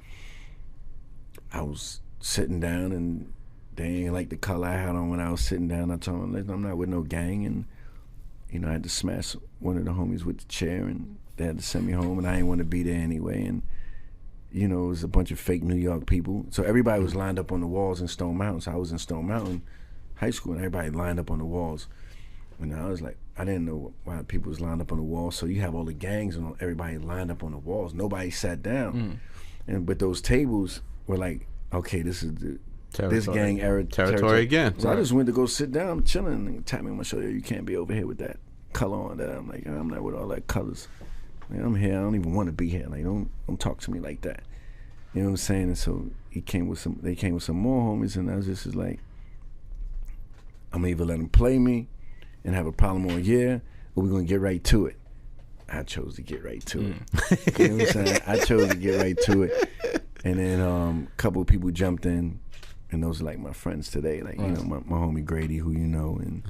I was sitting down and they ain't like the color I had on when I was sitting down. I told them, listen, I'm not with no gang, and you know, I had to smash one of the homies with the chair and they had to send me home, and I didn't want to be there anyway. And you know, it was a bunch of fake New York people. So everybody was lined up on the walls in Stone Mountain. So I was in Stone Mountain High School, and everybody lined up on the walls. And I was like, I didn't know why people was lined up on the walls. So you have all the gangs and everybody lined up on the walls. Nobody sat down. But those tables were like, okay, this is this gang era territory again. So I just went to go sit down, I'm chilling, and tap me on my shoulder. You can't be over here with that color on that. I'm like, I'm not with all that colors. Like, I'm here. I don't even want to be here. Like, don't talk to me like that. You know what I'm saying? And so they came with some more homies, and I was just like, I'm gonna either let them play me and have a problem all year, or we're gonna get right to it. I chose to get right to it. You know what I'm saying? I chose to get right to it. And then a couple of people jumped in, and those are like my friends today. Like, you know, my homie Grady, who you know, and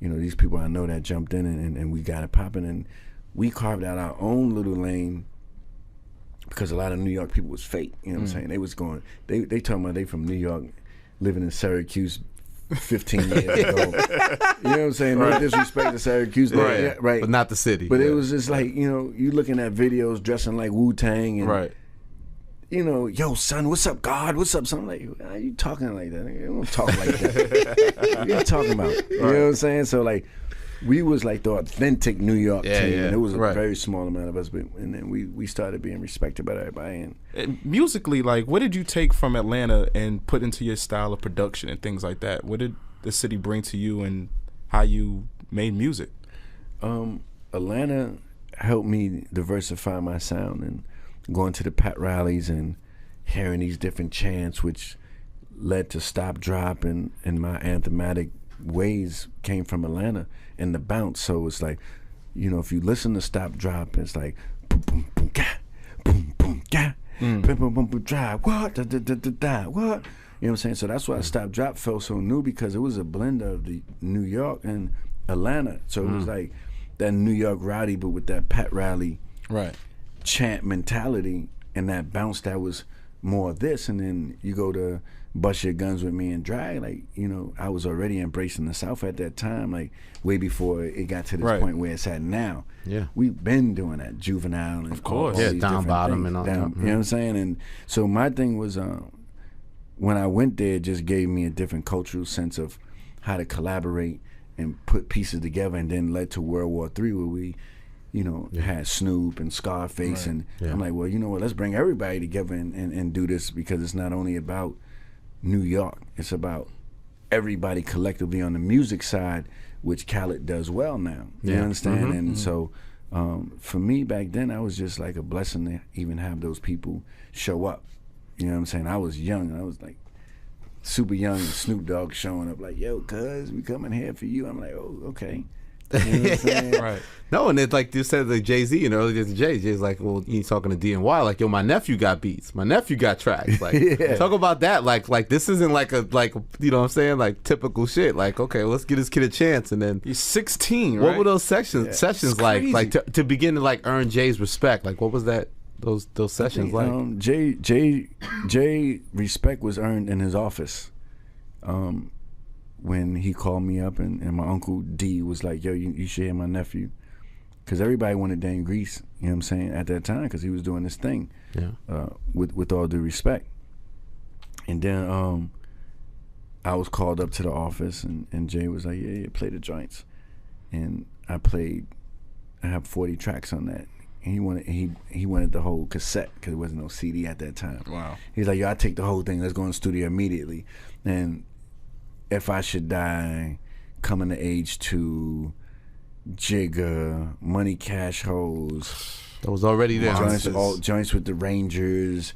you know, these people I know that jumped in, and we got it popping, and we carved out our own little lane because a lot of New York people was fake. You know what I'm saying? They was going, they talking about they from New York, living in Syracuse 15 years ago. You know what I'm saying? No disrespect to Syracuse. Right. But not the city. But it was just like, you know, you looking at videos dressing like Wu-Tang and you know, yo, son, what's up, God? What's up, son? I'm like, why are you talking like that? You don't talk like that. What are you talking about? You know what I'm saying? So, like, we was like the authentic New York team. And it was a very small amount of us, but and then we started being respected by everybody. And musically, like, what did you take from Atlanta and put into your style of production and things like that? What did the city bring to you and how you made music? Atlanta helped me diversify my sound and going to the Pat rallies and hearing these different chants, which led to Stop Drop, and my anthematic ways came from Atlanta and the bounce. So it's like, you know, if you listen to Stop Drop, it's like boom boom boom ga, boom boom ga, boom boom boom boom drive, what da da da da da, what, you know what I'm saying? So that's why Stop Drop felt so new, because it was a blend of the New York and Atlanta. So it was like that New York rowdy, but with that Pat rally chant mentality and that bounce that was more of this. And then you go to Bust Your Guns With Me and Drag, like, you know, I was already embracing the South at that time, like way before it got to this point where it's at now. We've been doing that, Juvenile and of course, all these Down Bottom and all that. You know what I'm saying? And so my thing was, when I went there, it just gave me a different cultural sense of how to collaborate and put pieces together, and then led to World War III, where we, you know, had Snoop and Scarface, and I'm like, well, you know what, let's bring everybody together and do this, because it's not only about New York, it's about everybody collectively on the music side, which Khaled does well now. You understand? And so for me back then, I was just like a blessing to even have those people show up. You know what I'm saying? I was young. I was like super young, and Snoop Dogg showing up like, yo, cuz, we coming here for you. I'm like, oh, okay. You know what I'm saying? No, and it's like you said, like Jay-Z, and earlier to Jay's like, well, he's talking to DNY, like, yo, my nephew got beats, my nephew got tracks, like, talk about that, like this isn't like you know what I'm saying, like typical shit, like, okay, let's give this kid a chance. And then he's 16, right? What were those sessions like to begin to like earn Jay's respect? Like, what was that? Those sessions like? Jay respect was earned in his office. When he called me up and my uncle D was like, yo, you should hear my nephew. Because everybody wanted Dan Grease, you know what I'm saying, at that time, because he was doing this thing, with all due respect. And then I was called up to the office, and Jay was like, yeah, play the joints. And I have 40 tracks on that. And he wanted the whole cassette, because there wasn't no CD at that time. Wow. He's like, yo, I take the whole thing, let's go in the studio immediately. And If I Should Die, Coming to Age 2, Jigger, Money Cash Hoes. That was already there. Joints with the Rangers,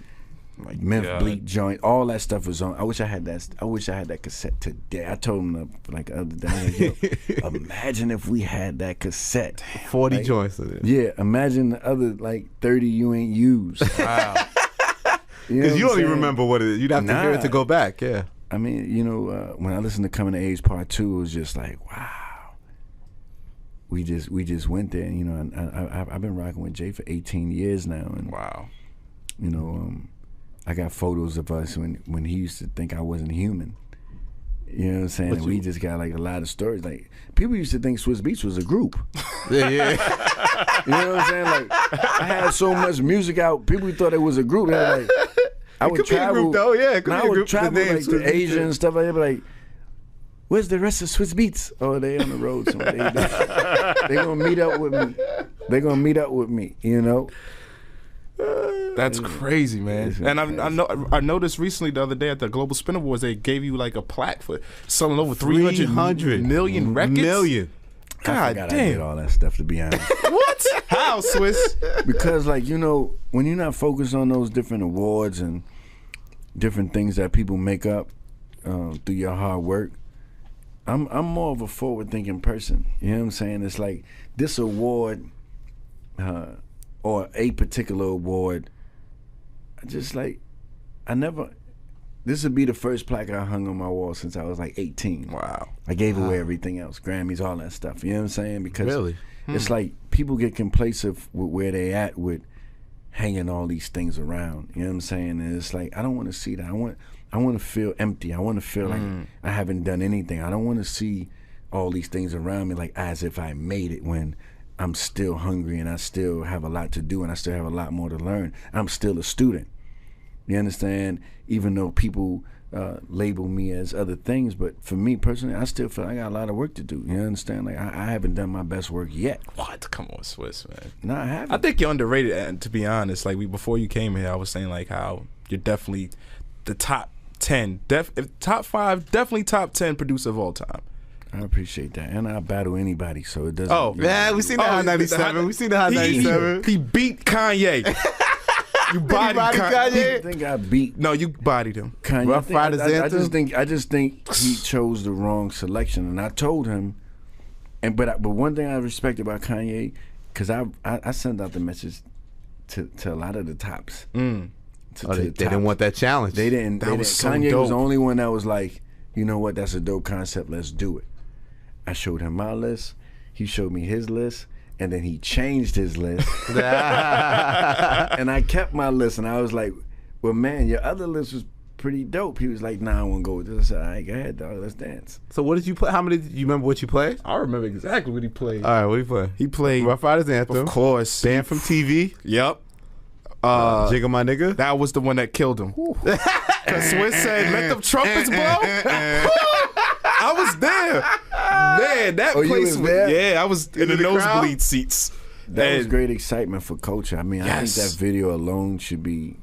like Myth Bleak joint, all that stuff was on. I wish I had that cassette today. I told him like the other day, yo, imagine if we had that cassette. 40 joints in it. Yeah, imagine the other like 30 you ain't used. Wow. Because you don't even remember what it is. You'd have to hear it to go back. Yeah. I mean, you know, when I listened to Coming to Age Part 2, it was just like, wow. We just went there, and, you know, I've been rocking with Jay for 18 years now, and wow, you know, I got photos of us when he used to think I wasn't human, You know what I'm saying? And we just got like a lot of stories. Like people used to think Swizz Beatz was a group. Yeah. You know what I'm saying? Like I had so much music out, people thought it was a group. They were like, I would travel. Be a group, though. Yeah, it could be a I would group. travel like to Asia Beatz. and stuff like that. But like, where's the rest of Swizz Beatz? Oh, they on the road somewhere. They gonna meet up with me. They gonna meet up with me. You know. That's crazy, man. And I noticed recently the other day at the Global Spin Awards, they gave you like a plaque for selling over 300 million records. God I damn. did all that stuff, to be honest. What? How, Swizz? Because, like, you know, when you're not focused on those different awards and different things that people make up through your hard work, I'm more of a forward-thinking person. You know what I'm saying? It's like this award or a particular award, this would be the first plaque I hung on my wall since I was like 18. Wow. I gave away everything else, Grammys, all that stuff. You know what I'm saying? Because Really? it's like people get complacent with where they at with hanging all these things around. You know what I'm saying? And it's like, I don't want to see that. I want to feel empty. I want to feel like I haven't done anything. I don't want to see all these things around me like as if I made it when I'm still hungry and I still have a lot to do and I still have a lot more to learn. I'm still a student. You understand? Even though people label me as other things, but for me personally, I still feel I got a lot of work to do. You understand? Like I haven't done my best work yet. What? Come on, Swizz, man. No, I haven't. I think you're underrated, and to be honest, like before you came here, I was saying like how you're definitely the top 10, top 5, definitely top 10 producer of all time. I appreciate that, and I'll battle anybody, so it doesn't. Oh, Yeah, we seen the Hot 97. We seen the Hot 97. He beat Kanye. You bodied Kanye. I think I beat No, you bodied him. Kanye. Rough Riders Anthem? I just think he chose the wrong selection, and I told him. But one thing I respect about Kanye, because I sent out the message to a lot of the tops. They didn't want that challenge. They didn't. That was so Kanye dope. was the only one that was like, you know what? That's a dope concept. Let's do it. I showed him my list. He showed me his list. And then he changed his list. And I kept my list. And I was like, well, man, your other list was pretty dope. He was like, nah, I want to go with this. I said, all right, go ahead, dog. Let's dance. So what did you play? How many? You remember what you played? I remember exactly what he played. All right, what did you play? He played Rough Riders Anthem. Of course. Band from TV. Yep. Jiggle My Nigga. That was the one that killed him. Because Swizz said, let them trumpets blow. I was there. Man, that Oh, you place was was there? Yeah, I was in the nosebleed seats. That was And- great excitement for culture. I mean, I think Yes. that video alone should be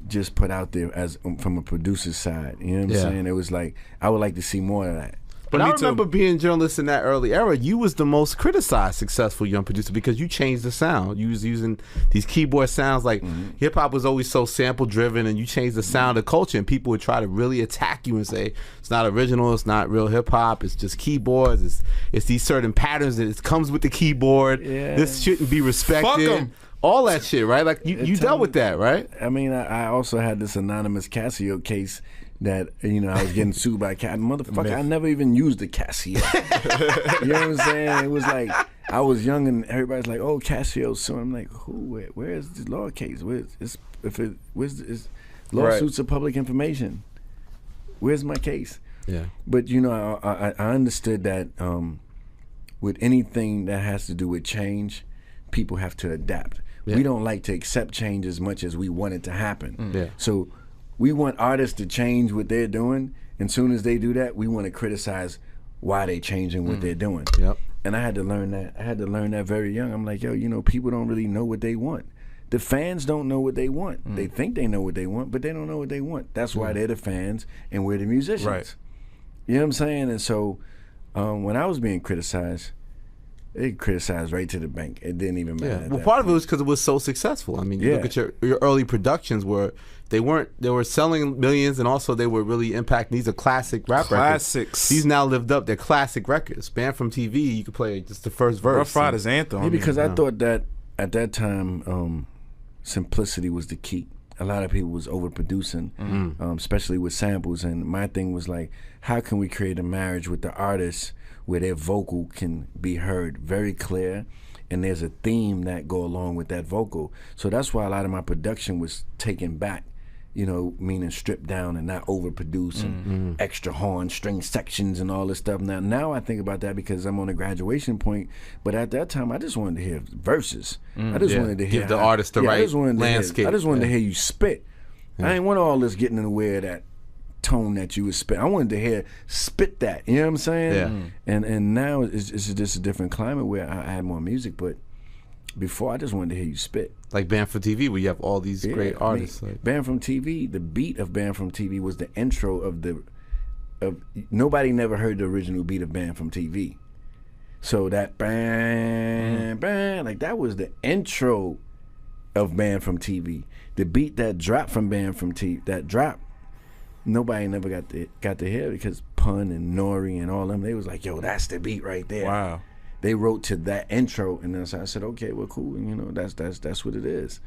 just put out there as from a producer's side. You know what I'm Yeah. saying? It was like, I would like to see more of that. But I me too. remember being a journalist in that early era. You was the most criticized successful young producer because you changed the sound. You was using these keyboard sounds. Like hip hop was always so sample driven, and you changed the sound of culture. And people would try to really attack you and say it's not original, it's not real hip hop, it's just keyboards. It's these certain patterns that it comes with the keyboard. Yeah. This shouldn't be respected. Fuck 'em. All that shit, right? Like you dealt with that, right? I mean, I also had this anonymous Casio case that, you know, I was getting sued by motherfucker. I never even used the Casio. You know what I'm saying? It was like I was young and everybody's like, "Oh, Casio's suing." I'm like, "Who? Where is the law case? Where's lawsuits of public information? Where's my case?" Yeah. But you know, I understood that with anything that has to do with change, people have to adapt. Yeah. We don't like to accept change as much as we want it to happen. Yeah. So we want artists to change what they're doing, and soon as they do that, we want to criticize why they changing what they're doing. Yep. And I had to learn that. I had to learn that very young. I'm like, yo, you know, people don't really know what they want. The fans don't know what they want. They think they know what they want, but they don't know what they want. That's why they're the fans and we're the musicians. Right. You know what I'm saying? And so when I was being criticized, they criticized right to the bank. It didn't even matter. Yeah. at Well, that part of it point. was because it was so successful. I mean, you Yeah. look at your early productions where they were selling millions, and also they were really impacting. These are classic rap Classics. records. These now lived up. They're classic records. Band from TV, you could play just the first verse. Rough Riders Anthem. Yeah, because I thought that at that time, simplicity was the key. A lot of people was overproducing, especially with samples. And my thing was like, how can we create a marriage with the artist where their vocal can be heard very clear, and there's a theme that go along with that vocal. So that's why a lot of my production was taken back. meaning stripped down and not overproduced and extra horn, string sections and all this stuff. Now I think about that because I'm on a graduation point, but at that time I just wanted to hear verses. I just wanted to hear give the artist the right landscape. I just wanted to hear you spit. I ain't want all this getting in the way of that tone that you would spit. I wanted to hear spit that. You know what I'm saying? Yeah. And now it's just a different climate where I add more music, but before I just wanted to hear you spit. Like Band from TV, where you have all these great artists. Band from TV, the beat of Band from TV was the intro of nobody never heard the original beat of Band from TV. So that bang, bang, like that was the intro of Band from TV. The beat that dropped from Band from TV, that drop, nobody never got to hear it because Pun and Nori and all them, they was like, yo, that's the beat right there. Wow. They wrote to that intro, and then I said, okay, well, cool, and that's what it is.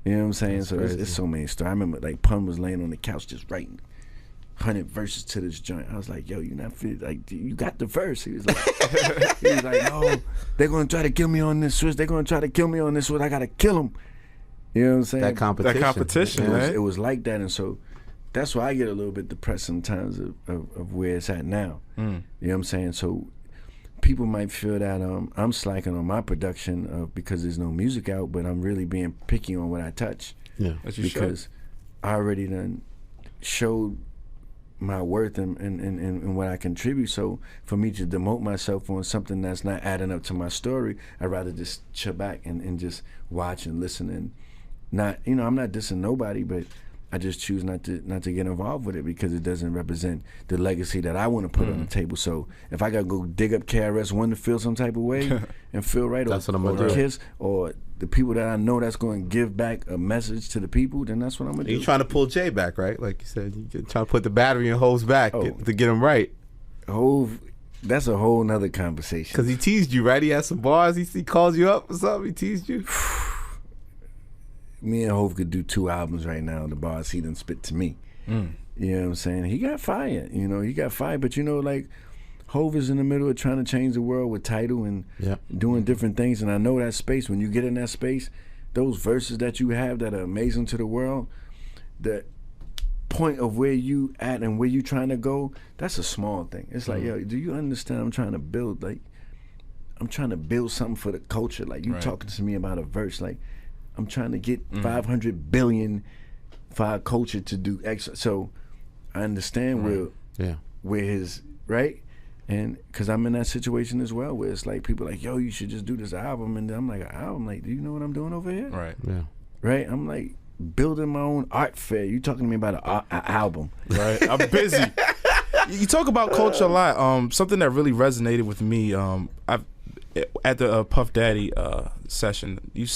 You know what I'm saying? That's so it's so many stories. I remember like Pun was laying on the couch just writing 100 verses to this joint. I was like, yo, you not fit, like you got the verse. He was like, no, they're gonna try to kill me on this Swizz. They're gonna try to kill me on this Swizz. I gotta kill them. You know what I'm saying? That competition, right? It was like that, and so that's why I get a little bit depressed sometimes of where it's at now. You know what I'm saying? So people might feel that I'm slacking on my production because there's no music out, but I'm really being picky on what I touch. Yeah, because I already done showed my worth and what I contribute. So for me to demote myself on something that's not adding up to my story, I'd rather just chill back and just watch and listen and not, I'm not dissing nobody, but I just choose not to get involved with it because it doesn't represent the legacy that I want to put on the table. So if I gotta go dig up KRS-One to feel some type of way and feel right, that's or, what I'm gonna do. Kiss, or the people that I know that's going to give back a message to the people, then that's what I'm gonna do. You're trying to pull Jay back, right? Like you said, you're trying to put the battery in Hove's back to get him right. Hove, that's a whole nother conversation. Because he teased you, right? He had some bars. He calls you up or something. He teased you. Me and Hove could do 2 albums right now. The bars he done spit to me. You know what I'm saying? He got fired. He got fired. But like Hove is in the middle of trying to change the world with Tidal and doing different things. And I know that space. When you get in that space, those verses that you have that are amazing to the world, the point of where you at and where you trying to go, that's a small thing. It's like, yo, do you understand? I'm trying to build something for the culture. Like you talking to me about a verse, like. I'm trying to get 500 billion for our culture to do extra. So I understand where his right, and because I'm in that situation as well, where it's like people like, yo, you should just do this album, and then I'm like, an album? Like, do you know what I'm doing over here? Right. Yeah. Right. I'm like building my own art fair. You talking to me about an album? Right. I'm busy. You talk about culture a lot. Something that really resonated with me. At the Puff Daddy session, you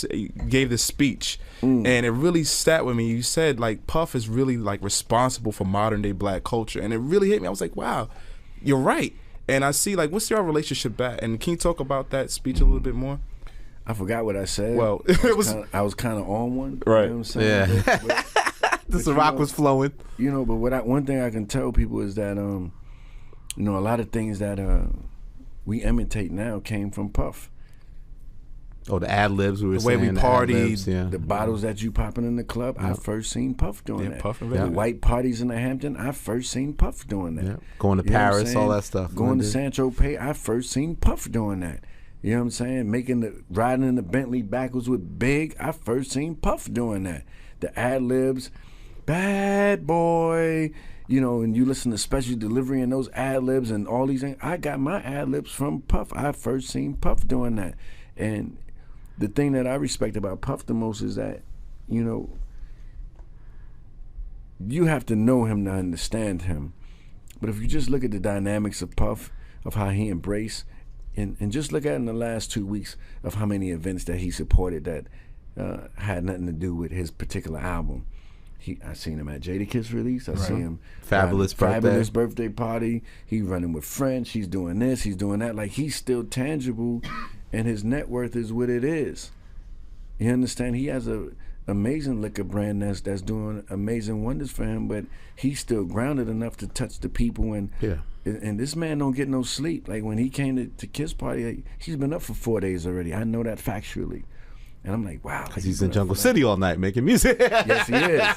gave this speech, and it really sat with me. You said like Puff is really like responsible for modern day black culture, and it really hit me. I was like, wow, you're right. And I see like, what's your relationship back? And can you talk about that speech a little bit more? I forgot what I said. Well, I was kind of on one, right? You know what I'm saying? Yeah. The Ciroc was flowing. But one thing I can tell people is that a lot of things that we imitate now came from Puff. Oh, the ad libs we were the way saying, we partied, the bottles that you popping in the club. I first seen Puff doing that. Puff and the white parties in the Hampton. I first seen Puff doing that. Going to Paris, all that stuff. Going to Saint-Tropez. I first seen Puff doing that. You know what I'm saying? Riding in the Bentley backwards with Big. I first seen Puff doing that. The ad libs, bad boy. And you listen to Special Delivery and those ad libs and all these things. I got my ad libs from Puff. I first seen Puff doing that. And the thing that I respect about Puff the most is that, you have to know him to understand him. But if you just look at the dynamics of Puff, of how he embraced, and just look at in the last 2 weeks of how many events that he supported that had nothing to do with his particular album. I seen him at Jadakiss release. I seen him Fabulous birthday party. He running with French. He's doing this. He's doing that. Like he's still tangible, and his net worth is what it is. You understand? He has a amazing liquor brand that's doing amazing wonders for him, but he's still grounded enough to touch the people. And this man don't get no sleep. Like when he came to Kiss Party, he's been up for 4 days already. I know that factually. And I'm like, wow. Because he's in Jungle City all night making music. Yes, he is.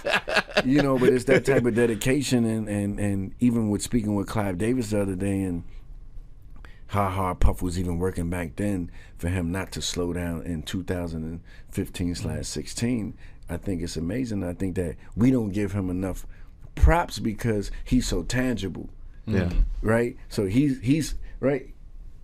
You know, but it's that type of dedication, and even with speaking with Clive Davis the other day, and how hard Puff was even working back then for him not to slow down in 2015/16. I think it's amazing. I think that we don't give him enough props because he's so tangible. Yeah. Right? So he's right.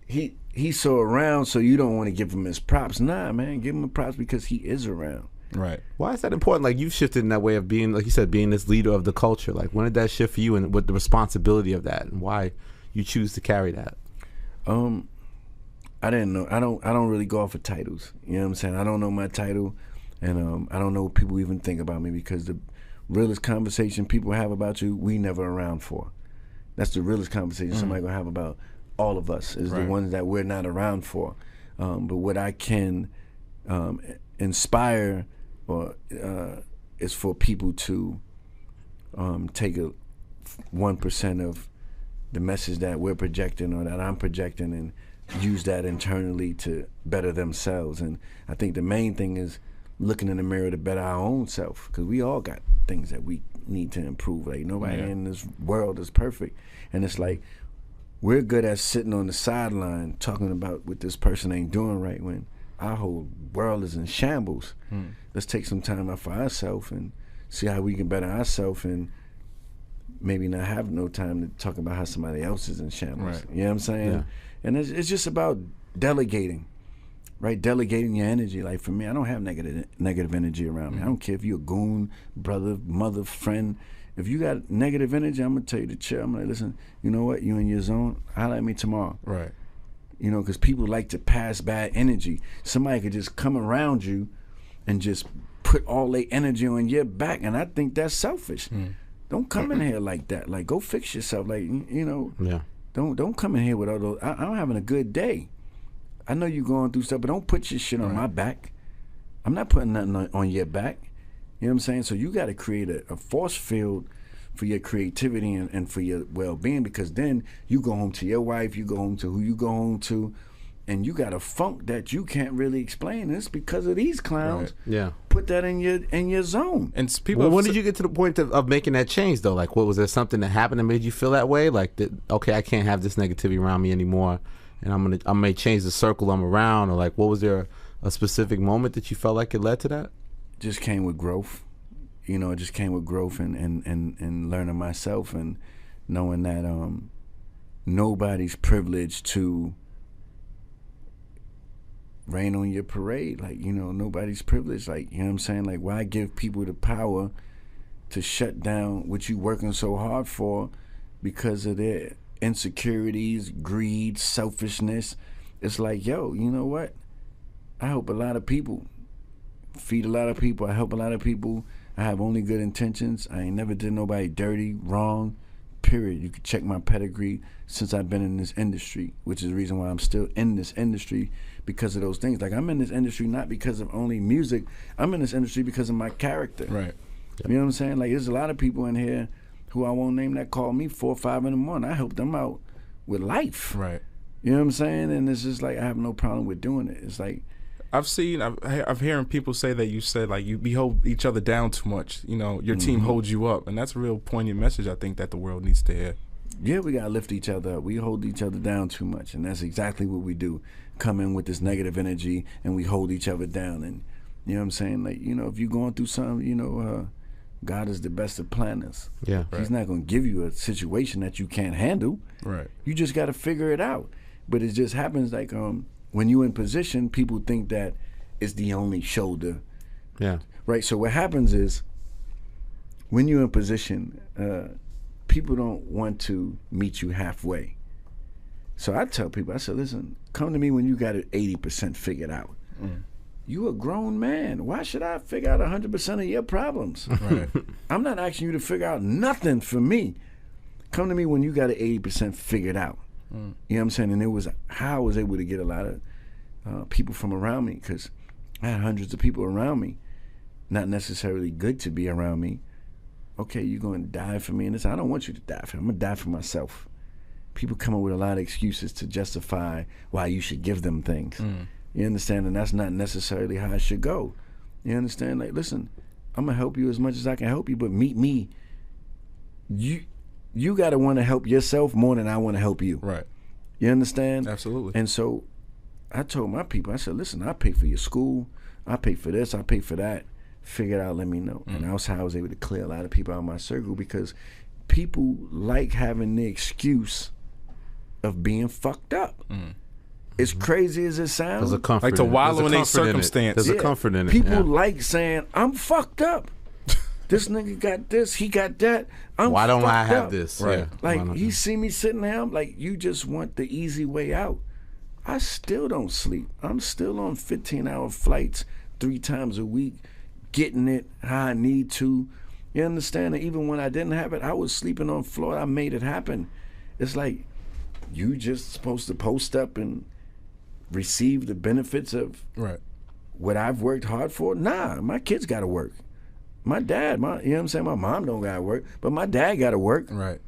He's so around, so you don't want to give him his props. Nah, man, give him props because he is around. Right. Why is that important? Like, you've shifted in that way of being, like you said, being this leader of the culture. Like, when did that shift for you, and what the responsibility of that, and why you choose to carry that? I didn't know. I don't really go off of titles. You know what I'm saying? I don't know my title, and I don't know what people even think about me, because the realest conversation people have about you, we never around for. That's the realest conversation somebody gonna have about all of us, is the ones that we're not around for. But what I can inspire or is for people to take 1% of the message that we're projecting or that I'm projecting and use that internally to better themselves. And I think the main thing is looking in the mirror to better our own self, because we all got things that we need to improve. Like, nobody in this world is perfect. And it's like, we're good at sitting on the sideline talking about what this person ain't doing right when our whole world is in shambles. Let's take some time out for ourselves and see how we can better ourselves, and maybe not have no time to talk about how somebody else is in shambles. Right. You know what I'm saying? Yeah. And it's just about delegating, right? Delegating your energy. Like, for me, I don't have negative energy around me. I don't care if you're a goon, brother, mother, friend. If you got negative energy, I'm going to tell you to chill. I'm going to listen, you know what, you in your zone, holler at me tomorrow. Right. You know, because people like to pass bad energy. Somebody could just come around you and just put all their energy on your back, and I think that's selfish. Don't come in here like that. Like, go fix yourself. Like, you know, don't come in here with all those. I'm having a good day. I know you're going through stuff, but don't put your shit on my back. I'm not putting nothing on your back. You know what I'm saying? So you got to create a force field for your creativity and for your well-being, because then you go home to your wife, you go home to who you go home to, and you got a funk that you can't really explain. And it's because of these clowns. Right. Yeah. Put that in your zone. And people. Well, when did you get to the point of making that change, though? Like, what was there something that happened that made you feel that way? Like, okay, I can't have this negativity around me anymore, and I may change the circle I'm around, or like, what was there a specific moment that you felt like it led to that? Just came with growth. You know, it just came with growth and learning myself and knowing that nobody's privileged to rain on your parade. Like, you know, nobody's privileged. Like, you know what I'm saying? Like, why give people the power to shut down what you working so hard for because of their insecurities, greed, selfishness? It's like, yo, you know what? I help a lot of people, feed a lot of people, I help a lot of people. I have only good intentions. I ain't never did nobody dirty, wrong, period. You can check my pedigree since I've been in this industry, which is the reason why I'm still in this industry, because of those things. Like, I'm in this industry not because of only music. I'm in this industry because of my character. Right. You know what I'm saying? Like, there's a lot of people in here who I won't name that call me 4 or 5 in the morning. I help them out with life. Right. You know what I'm saying? And it's just like, I have no problem with doing it. It's like, I've hearing people say that you said, like, we hold each other down too much. You know, your team holds you up, and that's a real poignant message I think that the world needs to hear. Yeah, we gotta lift each other up. We hold each other down too much, and that's exactly what we do. Come in with this negative energy, and we hold each other down. And you know what I'm saying? Like, you know, if you're going through something, you know, God is the best of planners. Yeah, He's not gonna give you a situation that you can't handle. Right. You just gotta figure it out. But it just happens like when you're in position, people think that it's the only shoulder. Yeah. Right. So what happens is, when you're in position, people don't want to meet you halfway. So I tell people, I said, listen, come to me when you got it 80% figured out. You a grown man. Why should I figure out 100% of your problems? Right. I'm not asking you to figure out nothing for me. Come to me when you got it 80% figured out. You know what I'm saying? And it was how I was able to get a lot of people from around me, because I had hundreds of people around me, not necessarily good to be around me. Okay, you're going to die for me, and I don't want you to die for me. I'm going to die for myself. People come up with a lot of excuses to justify why you should give them things. You understand? And that's not necessarily how it should go. You understand? Like, listen, I'm gonna help you as much as I can help you, but meet me. You gotta want to help yourself more than I want to help you. Right. You understand? Absolutely. And so I told my people, I said, listen, I pay for your school, I pay for this, I pay for that. Figure it out, let me know. And that's how I was able to clear a lot of people out of my circle, because people like having the excuse of being fucked up. As crazy as it sounds. There's a comfort. Like to wallow in a circumstance. There's a comfort in it. People like saying, I'm fucked up. This nigga got this, he got that. Why don't I have up. this? Right. Yeah. Like, he see me sitting there, I'm like, you just want the easy way out. I still don't sleep. I'm still on 15-hour flights 3 times a week, getting it how I need to. You understand? And even when I didn't have it, I was sleeping on floor. I made it happen. It's like, you just supposed to post up and receive the benefits of what I've worked hard for? Nah, my kids got to work. My dad, you know what I'm saying? My mom don't got to work, but my dad got to work. Right.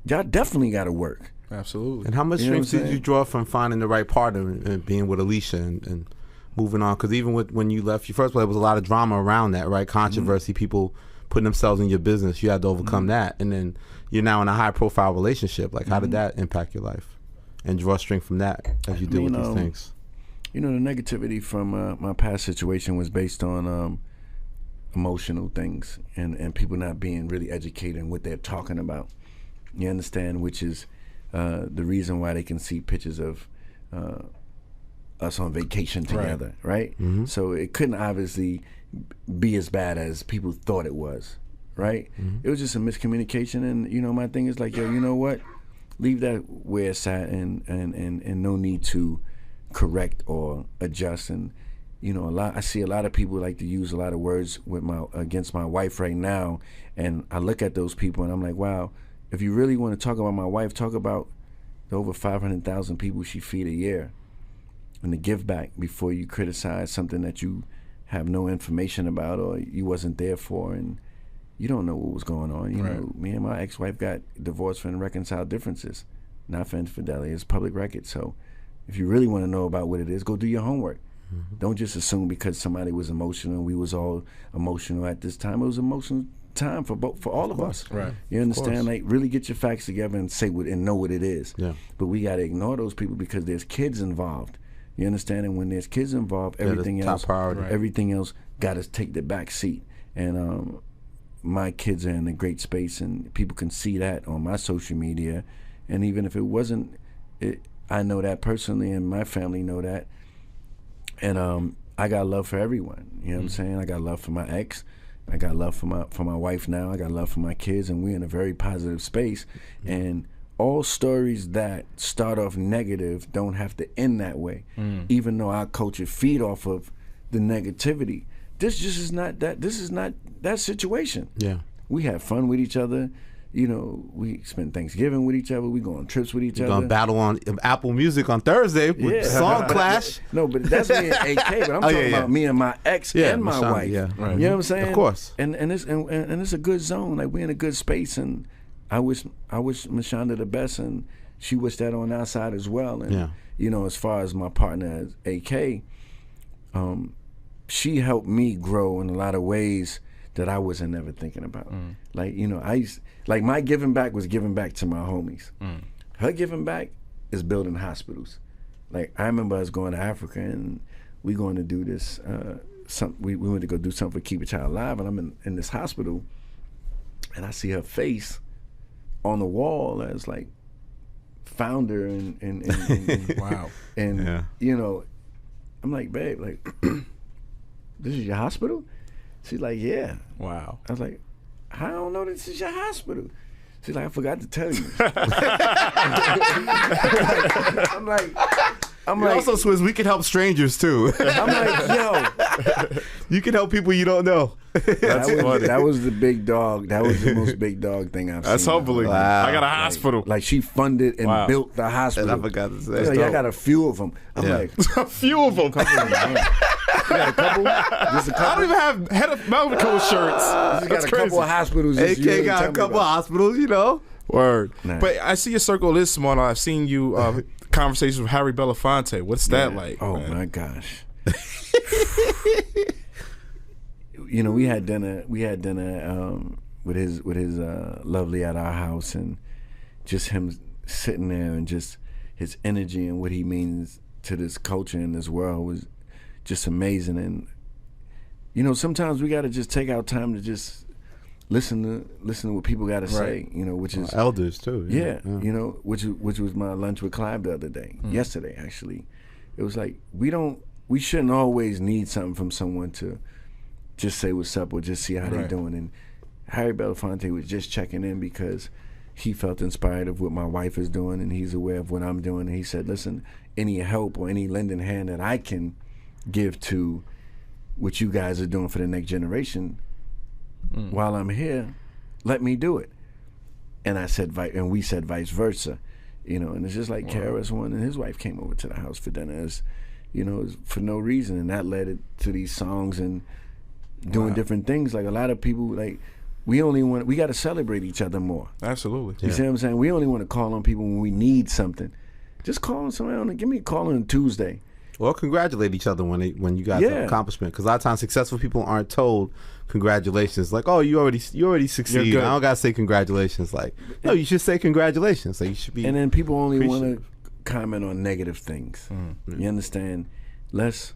Y'all definitely got to work. Absolutely. And how much strength did you draw from finding the right partner and being with Alicia and moving on? Because even when you left your first place, there was a lot of drama around that, right? Controversy, people putting themselves in your business. You had to overcome that. And then you're now in a high-profile relationship. Like, how did that impact your life? And draw strength from that as you deal with these things. You know, the negativity from my past situation was based on emotional things and people not being really educated in what they're talking about. You understand? Which is the reason why they can see pictures of us on vacation together, right? So it couldn't obviously be as bad as people thought it was, right? It was just a miscommunication, and you know, my thing is like, yo, you know what? Leave that where it's at, and no need to correct or adjust. And you know, I see a lot of people like to use a lot of words with against my wife right now, and I look at those people and I'm like, wow, if you really want to talk about my wife, talk about the over 500,000 people she feed a year, and the give back before you criticize something that you have no information about or you wasn't there for, and you don't know what was going on. You know, me and my ex-wife got divorced for unreconciled differences, not for infidelity. It's public record. So if you really want to know about what it is, go do your homework. Don't just assume because somebody was emotional, we was all emotional at this time. It was emotional time for all of us. Right. You understand? Like, really get your facts together and say what and know what it is. Yeah. But we got to ignore those people because there's kids involved. You understand? And when there's kids involved, everything else, everything else got to take the back seat. And my kids are in a great space, and people can see that on my social media. And even if it wasn't, I know that personally, and my family know that. And I got love for everyone. You know what I'm saying? I got love for my ex. I got love for my wife now. I got love for my kids, and we're in a very positive space. And all stories that start off negative don't have to end that way. Even though our culture feed off of the negativity, this just is not that. This is not that situation. Yeah, we have fun with each other. You know, we spend Thanksgiving with each other. We go on trips with each other. We're gonna battle on Apple Music on Thursday with Song Clash. No, but that's me and AK. But I'm talking about me and my ex and my wife. Yeah, right. You know what I'm saying? Of course. And it's a good zone. Like, we're in a good space, and I wish Mashonda the best, and she wished that on our side as well. And you know, as far as my partner AK, she helped me grow in a lot of ways that I wasn't never thinking about. Like, you know, my giving back was giving back to my homies. Her giving back is building hospitals. Like, I remember us going to Africa, and we going to do this, we went to go do something for Keep a Child Alive, and I'm in this hospital, and I see her face on the wall as like founder and wow. And you know, I'm like, babe, like, this is your hospital? She's like, yeah. Wow. I was like, I don't know this is your hospital. She's like, I forgot to tell you. I'm like, also, Swizz, we can help strangers too. I'm like, yo, you can help people you don't know. That was the big dog. That was the most big dog thing I've seen. That's unbelievable. Wow. I got a hospital. Like she funded and built the hospital. And I forgot to say. Like, I got a few of them. I'm like, a few of them. You got a couple? Just a couple? I don't even have head of medical shirts. Just got a couple of hospitals. AK got a couple of hospitals, you know. Word. Nah. But I see your circle is small. I've seen you conversations with Harry Belafonte. What's that like? Oh man? my gosh. You know, we had dinner with his lovely at our house, and just him sitting there and just his energy and what he means to this culture and this world was just amazing. And you know, sometimes we got to just take our time to just listen to what people got to say. You know, which is elders too. Yeah, you know, which was my lunch with Clive the other day, yesterday actually. It was like we shouldn't always need something from someone to just say what's up or just see how they're doing. And Harry Belafonte was just checking in because he felt inspired of what my wife is doing, and he's aware of what I'm doing. And he said, listen, any help or any lending hand that I can give to what you guys are doing for the next generation while I'm here, let me do it. And I said, and we said vice versa, you know. And it's just like KRS-One and his wife came over to the house for dinner, you know, for no reason, and that led it to these songs and doing different things. Like a lot of people, like we got to celebrate each other more. Absolutely. You see what I'm saying? We only want to call on people when we need something. Just call on somebody. Give me a call on Tuesday. Or congratulate each other when you guys have an accomplishment. Because a lot of times successful people aren't told congratulations. Like, oh, you already succeeded. I don't gotta say congratulations. Like, no, you should say congratulations. Like, you should be. And then people only want to comment on negative things. You understand? Let's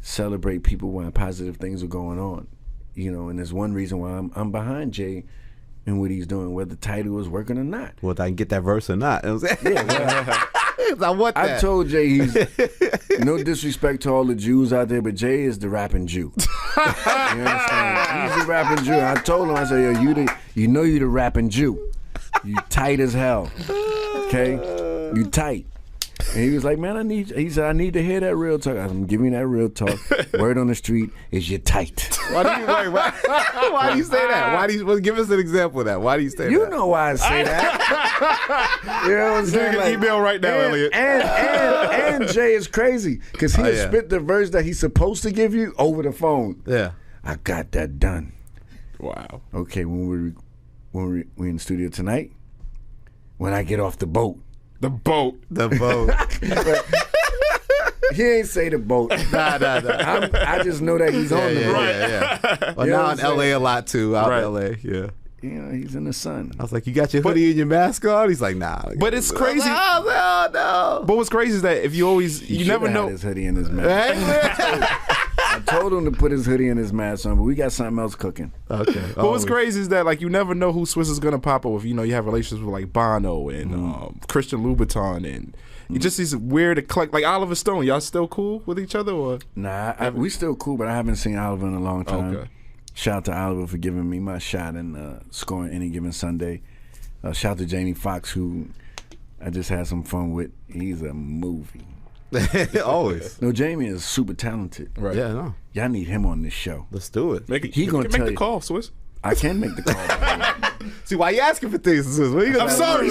celebrate people when positive things are going on. You know, and there's one reason why I'm behind Jay and what he's doing, whether the title is working or not. Whether I can get that verse or not. You know what I'm saying? Yeah, I want that. I told Jay, he's no disrespect to all the Jews out there, but Jay is the rapping Jew. You understand? He's the rapping Jew. I told him, I said, yo, you the rapping Jew. You tight as hell. Okay? You tight. And he was like, man, he said, I need to hear that real talk. I'm giving you that real talk. Word on the street is you're tight. Why do you say that? Give us an example of that. Why do you say that? You know why I say that. You know what I'm saying? Like, email right now, Elliot. And Jay is crazy because he spit the verse that he's supposed to give you over the phone. Yeah. I got that done. Wow. Okay, when we're in the studio tonight, when I get off the boat. The boat. He ain't say the boat. Nah. I just know that he's on the boat. Yeah. Well, now in LA a lot too. Out in LA, yeah. You know, he's in the sun. I was like, you got your hoodie and your mask on? He's like, nah. But it's crazy. No. But what's crazy is that if you never know. Had his hoodie and his mask. I told him to put his hoodie and his mask on, but we got something else cooking. Okay. But what's crazy is that like you never know who Swizz is gonna pop up with. You know, you have relationships with like Bono and Christian Louboutin, and you just these weird like Oliver Stone. Y'all still cool with each other or? Nah, we still cool, but I haven't seen Oliver in a long time. Okay. Shout out to Oliver for giving me my shot in scoring any given Sunday. Shout out to Jamie Foxx, who I just had some fun with. He's a movie. Always. No, Jamie is super talented. Right. Yeah, no. Y'all need him on this show. Let's do it. Make the call, Swizz. I can make the call. By the way. See, why you asking for things, Swizz? What are you gonna I'm sorry.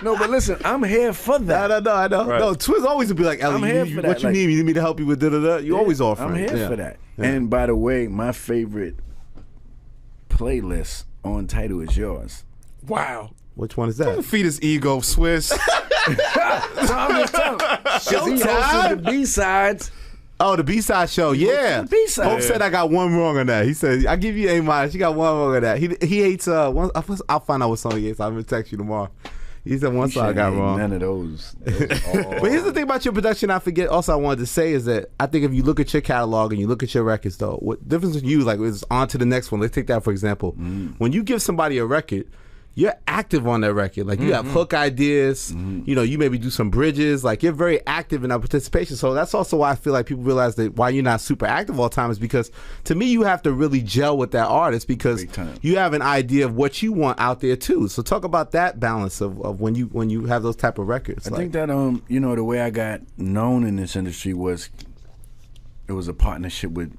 No, but listen, I'm here for that. I know. Right. No, Swizz always would be like, Ellie, I'm here for that. What you need? You need me to help you with da-da-da? You always offer. I'm here for that. Yeah. And by the way, my favorite playlist on Tidal is yours. Wow. Which one is Don't that? feed his ego, Swizz. I'm just telling because he hosted the B-sides. Oh, the B-side show, yeah. The B-side. Hope said I got one wrong on that. He said, I give you A-. She got one wrong on that. He hates, I'll find out what song he hates. I'm going to text you tomorrow. He said one song I got wrong. None of those. But here's the thing about your production I forget also I wanted to say is that I think if you look at your catalog and you look at your records though, what difference with you, like it's on to the next one. Let's take that for example. When you give somebody a record, you're active on that record. Like you have hook ideas, you know, you maybe do some bridges, like you're very active in that participation. So that's also why I feel like people realize that why you're not super active all the time is because to me you have to really gel with that artist because you have an idea of what you want out there too. So talk about that balance of when you have those type of records. I think that you know, the way I got known in this industry was it was a partnership with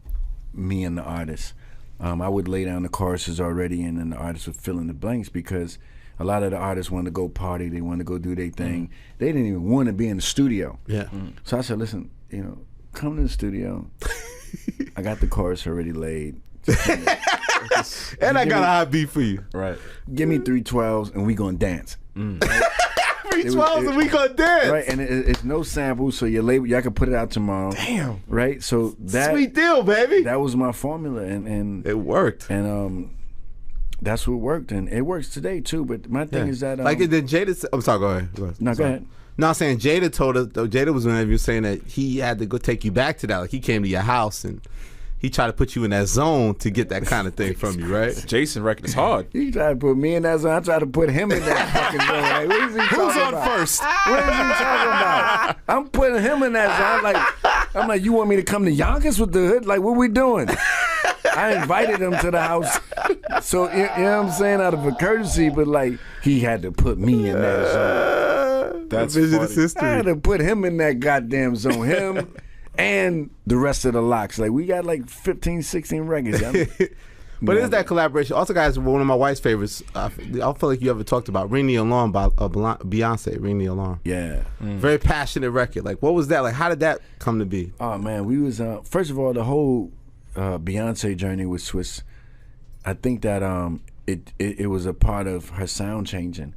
me and the artist. I would lay down the choruses already, and then the artists would fill in the blanks because a lot of the artists wanted to go party, they wanted to go do their thing. They didn't even want to be in the studio. Yeah. So I said, listen, you know, come to the studio. I got the chorus already laid. And I got a hot beat for you. Right. Give me 3 12s, and we gonna dance. Give 312s and we gonna dance. Right, and it's no sample, so your label, y'all can put it out tomorrow. Damn. Right, so that Sweet deal, baby. That was my formula, and it worked. And that's what worked, and it works today too. But my thing is that like then Jada. I'm sorry. Go ahead. No, go ahead. No, I'm saying Jada told us. Jada was in an interview saying that he had to go take you back to that. Like he came to your house and he tried to put you in that zone to get that kind of thing from you, right? Jason record is hard. He tried to put me in that zone. I tried to put him in that fucking zone. Like, what is he talking Who's on about? first? What is he talking about? I'm putting him in that zone. I'm like, you want me to come to Yonkers with the hood? Like, what we doing? I invited him to the house. So, you know what I'm saying, out of a courtesy, but like, he had to put me in that zone. That's history. I had to put him in that goddamn zone. Him and the rest of the locks. Like, we got like 15, 16 records. But it's that collaboration. Also, guys, one of my wife's favorites. I feel like you ever talked about Ring the Alarm by Beyonce. Ring the Alarm. Yeah. Very passionate record. Like, what was that? Like, how did that come to be? Oh man, we was first of all, the whole Beyonce journey with Swizz. I think that it was a part of her sound changing.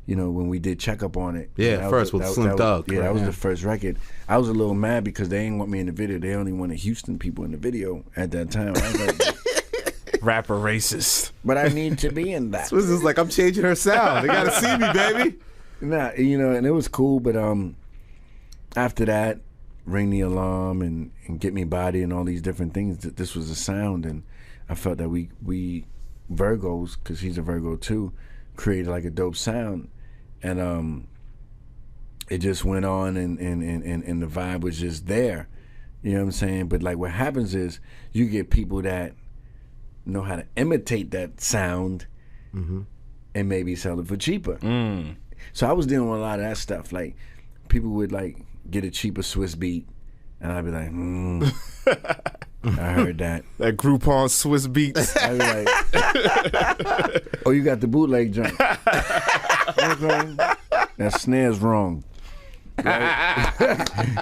You know, when we did Check Up on it. Yeah, first with Slim Thug. Yeah, that was the first record. I was a little mad because they didn't want me in the video. They only wanted Houston people in the video at that time. I was like, rapper racist. but I need to be in that. Swizz is like, I'm changing her sound. They gotta see me, baby. Nah, you know, and it was cool, but after that, Ring the Alarm and Get Me Body and all these different things, this was a sound, and I felt that we Virgos, because he's a Virgo too, created like a dope sound, and it just went on, and the vibe was just there. You know what I'm saying? But like what happens is you get people that know how to imitate that sound and maybe sell it for cheaper. So I was dealing with a lot of that stuff. Like people would like get a cheaper Swizz beat, and I'd be like, I heard that. That Groupon Swizz Beatz. I'd be like, oh, you got the bootleg joint. Okay. That snare's wrong. Right?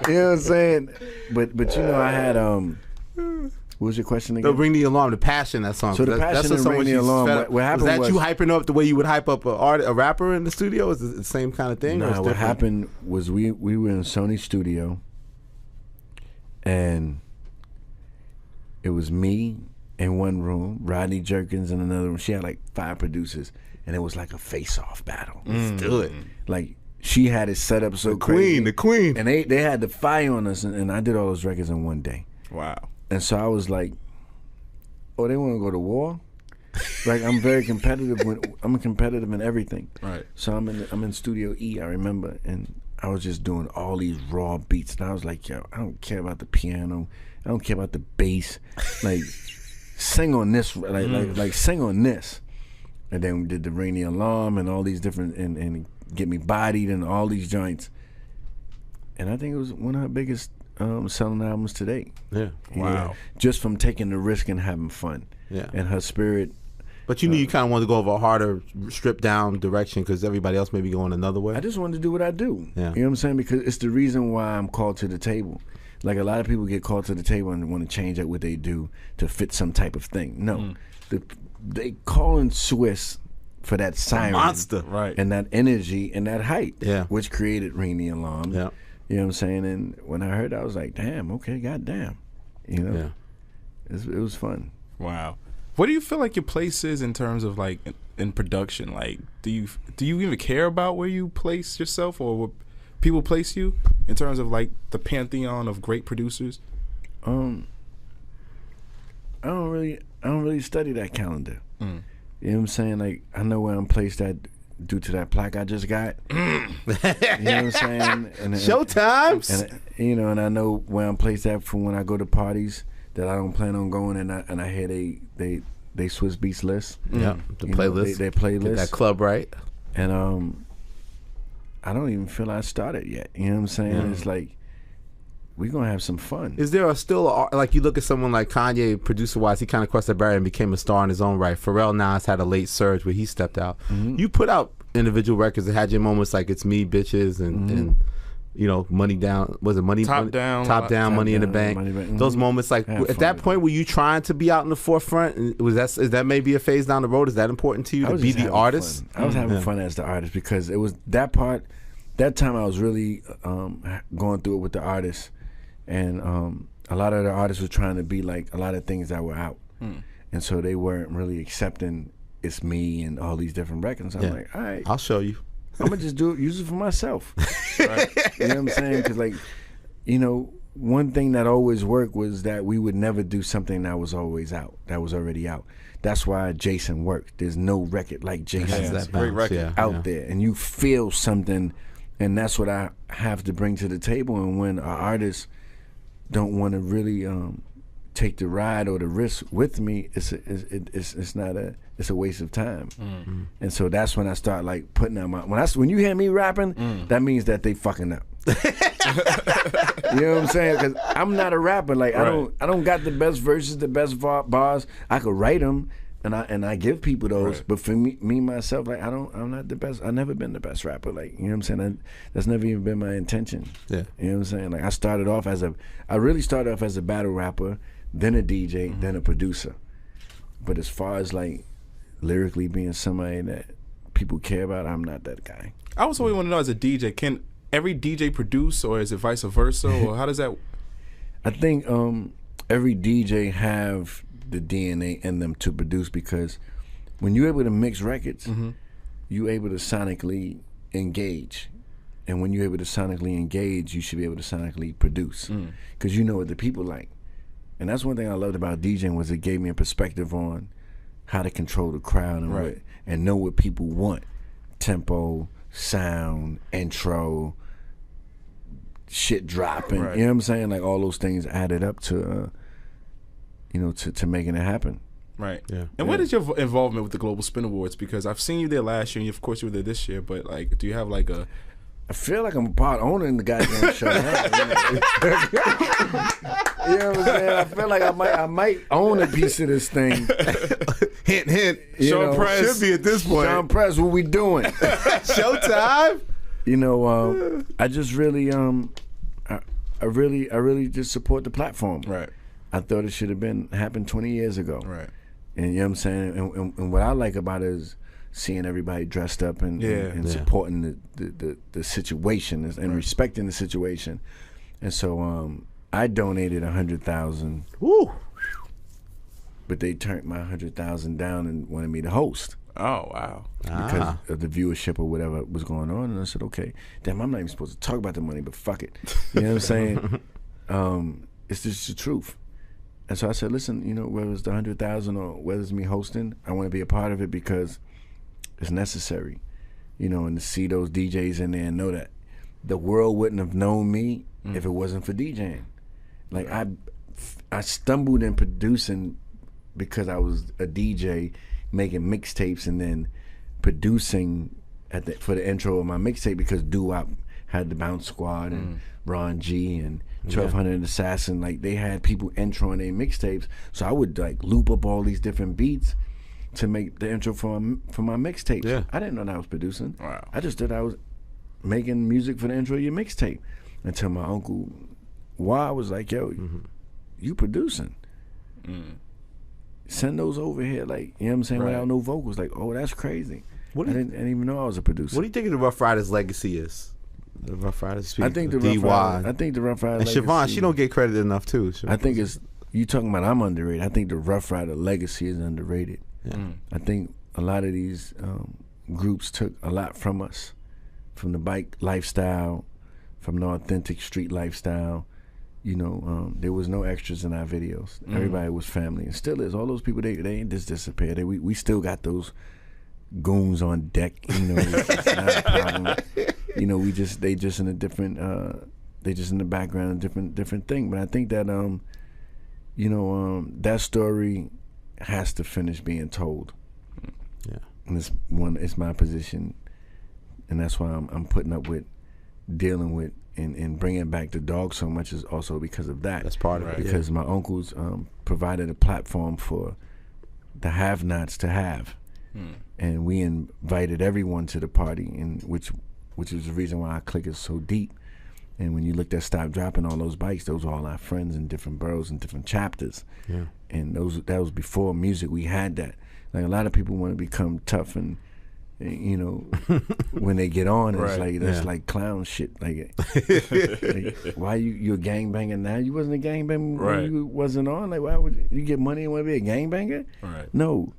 You know what I'm saying? But you know, I had what was your question again? The Ring the Alarm, the passion that song. So the passion in Ring the Alarm. What happened was that you hyping up the way you would hype up a rapper in the studio? Is it the same kind of thing? No, what happened was we were in Sony studio, and it was me in one room, Rodney Jerkins in another room. She had like 5 producers, and it was like a face-off battle. Let's do it. Like she had it set up so crazy. The queen. And they had the fire on us, and I did all those records in one day. Wow. And so I was like, oh, they want to go to war? Like I'm very competitive. I'm competitive in everything. Right. So I'm in Studio E, I remember, and I was just doing all these raw beats, and I was like, yo, I don't care about the piano, I don't care about the bass, like sing on this, like sing on this. And then we did the Ring the Alarm and all these different and Get Me Bodied and all these joints. And I think it was one of her biggest selling albums today. Yeah. Wow. Yeah. Just from taking the risk and having fun. Yeah. And her spirit. But you knew you kind of wanted to go over a harder, stripped down direction because everybody else may be going another way. I just wanted to do what I do. Yeah. You know what I'm saying? Because it's the reason why I'm called to the table. Like a lot of people get called to the table and want to change up what they do to fit some type of thing. No. They calling Swizz for that siren. Monster. Right. And that energy and that height. Yeah. Which created Ring the Alarm. Yeah. You know what I'm saying? And when I heard that, I was like, damn, okay, goddamn. You know? Yeah. It was fun. Wow. What do you feel like your place is in terms of like in production? Like, do you even care about where you place yourself or where people place you in terms of like the pantheon of great producers? I don't really study that calendar. You know what I'm saying? Like I know where I'm placed at due to that plaque I just got. You know what I'm saying? And Showtimes. And and I know where I'm placed at for when I go to parties that I don't plan on going, and I hear they Swizz Beatz list. Yeah, the playlist. Their playlist. Get that club right. And I don't even feel I started yet. You know what I'm saying? Yeah. It's like we're gonna have some fun. Is there like you look at someone like Kanye, producer wise, he kind of crossed that barrier and became a star in his own right. Pharrell now has had a late surge where he stepped out. You put out individual records that had your moments like It's Me, Bitches, and you know, Money Down. Was it Money? Top Down, Money in the Bank. Those moments, like at that point, were you trying to be out in the forefront? And is that maybe a phase down the road? Is that important to you to be the artist? I was having fun as the artist because it was that part that time I was really going through it with the artists, and a lot of the artists were trying to be like a lot of things that were out, and so they weren't really accepting It's Me and all these different records. I'm like, all right, I'll show you. I'm gonna just use it for myself. Right. You know what I'm saying? Because like, you know, one thing that always worked was that we would never do something that was always out, that was already out. That's why Jason worked. There's no record like Jason's that great record out there, and you feel something, and that's what I have to bring to the table. And when our artists don't want to really take the ride or the risk with me, it's a waste of time. And so that's when I start like putting out when you hear me rapping, that means that they fucking up. You know what I'm saying? Because I'm not a rapper. Like I don't got the best verses, the best bars. I could write them, and I give people those. But for me myself, like I'm not the best. I've never been the best rapper. Like, you know what I'm saying? That's never even been my intention. Yeah. You know what I'm saying? Like I really started off as a battle rapper, then a DJ, then a producer. But as far as like lyrically being somebody that people care about, I'm not that guy. I also want to know, as a DJ, can every DJ produce, or is it vice versa, or how does that? I think every DJ have the DNA in them to produce, because when you're able to mix records, you're able to sonically engage, and when you're able to sonically engage, you should be able to sonically produce, because you know what the people like. And that's one thing I loved about DJing, was it gave me a perspective on how to control the crowd and know what people want. Tempo, sound, intro, shit dropping. You know what I'm saying? Like all those things added up to, to making it happen. Right. Yeah. And what is your involvement with the Global Spin Awards? Because I've seen you there last year, and of course you were there this year. But like, do you have like a? I feel like I'm a part owner in the goddamn show. You know what I'm saying? I feel like I might own a piece of this thing. Hint, hint. Sean Press should be at this point. Sean Press, what we doing? Showtime. I just really, I really just support the platform. Right. I thought it should have happened 20 years ago. Right. And you know what I'm saying? And what I like about it is seeing everybody dressed up and supporting the situation and respecting the situation. And so I donated $100,000. Woo! But they turned my $100,000 down and wanted me to host. Oh, wow. Because of the viewership or whatever was going on. And I said, okay, damn, I'm not even supposed to talk about the money, but fuck it. You know what I'm saying? It's just the truth. And so I said, listen, whether it's the $100,000 or whether it's me hosting, I want to be a part of it because it's necessary. And to see those DJs in there and know that the world wouldn't have known me if it wasn't for DJing. Like I stumbled in producing because I was a DJ making mixtapes and then producing for the intro of my mixtape, because Doo-Wop had the Bounce Squad and Ron G and 1200 Assassin. Like they had people introing their mixtapes, so I would like loop up all these different beats to make the intro for my mixtape. Yeah. I didn't know that I was producing. Wow. I just thought I was making music for the intro of your mixtape, until my uncle Why was like, yo, you producing. Send those over here, like, you know what I'm saying, without no vocals. Like, oh, that's crazy. I didn't even know I was a producer. What do you think the Rough Riders legacy is? The Rough Riders. I think the Rough Riders. And Siobhan, she don't get credit enough too. Siobhan. I think it's, you talking about I'm underrated. I think the Rough Rider legacy is underrated. Yeah. I think a lot of these groups took a lot from us, from the bike lifestyle, from the authentic street lifestyle. There was no extras in our videos. Everybody was family, and still is. All those people, they ain't just disappeared. We still got those goons on deck. It's not a problem. They just in a different. They just in the background, a different thing. But I think that that story has to finish being told. Yeah, and it's my position, and that's why I'm putting up with dealing with. And bringing back the dog so much is also because of that. That's part of it. Because my uncles provided a platform for the have-nots to have. And we invited everyone to the party, and which is the reason why our clique is so deep. And when you looked at Stop Dropping, all those bikes, those were all our friends in different boroughs and different chapters. Yeah. And that was before music. We had that. Like, a lot of people want to become tough and you know, when they get on, it's like that's like clown shit. Like why you a gangbanger now? You wasn't a gangbanger when you wasn't on. Like, why would you get money and want to be a gangbanger? Right. No,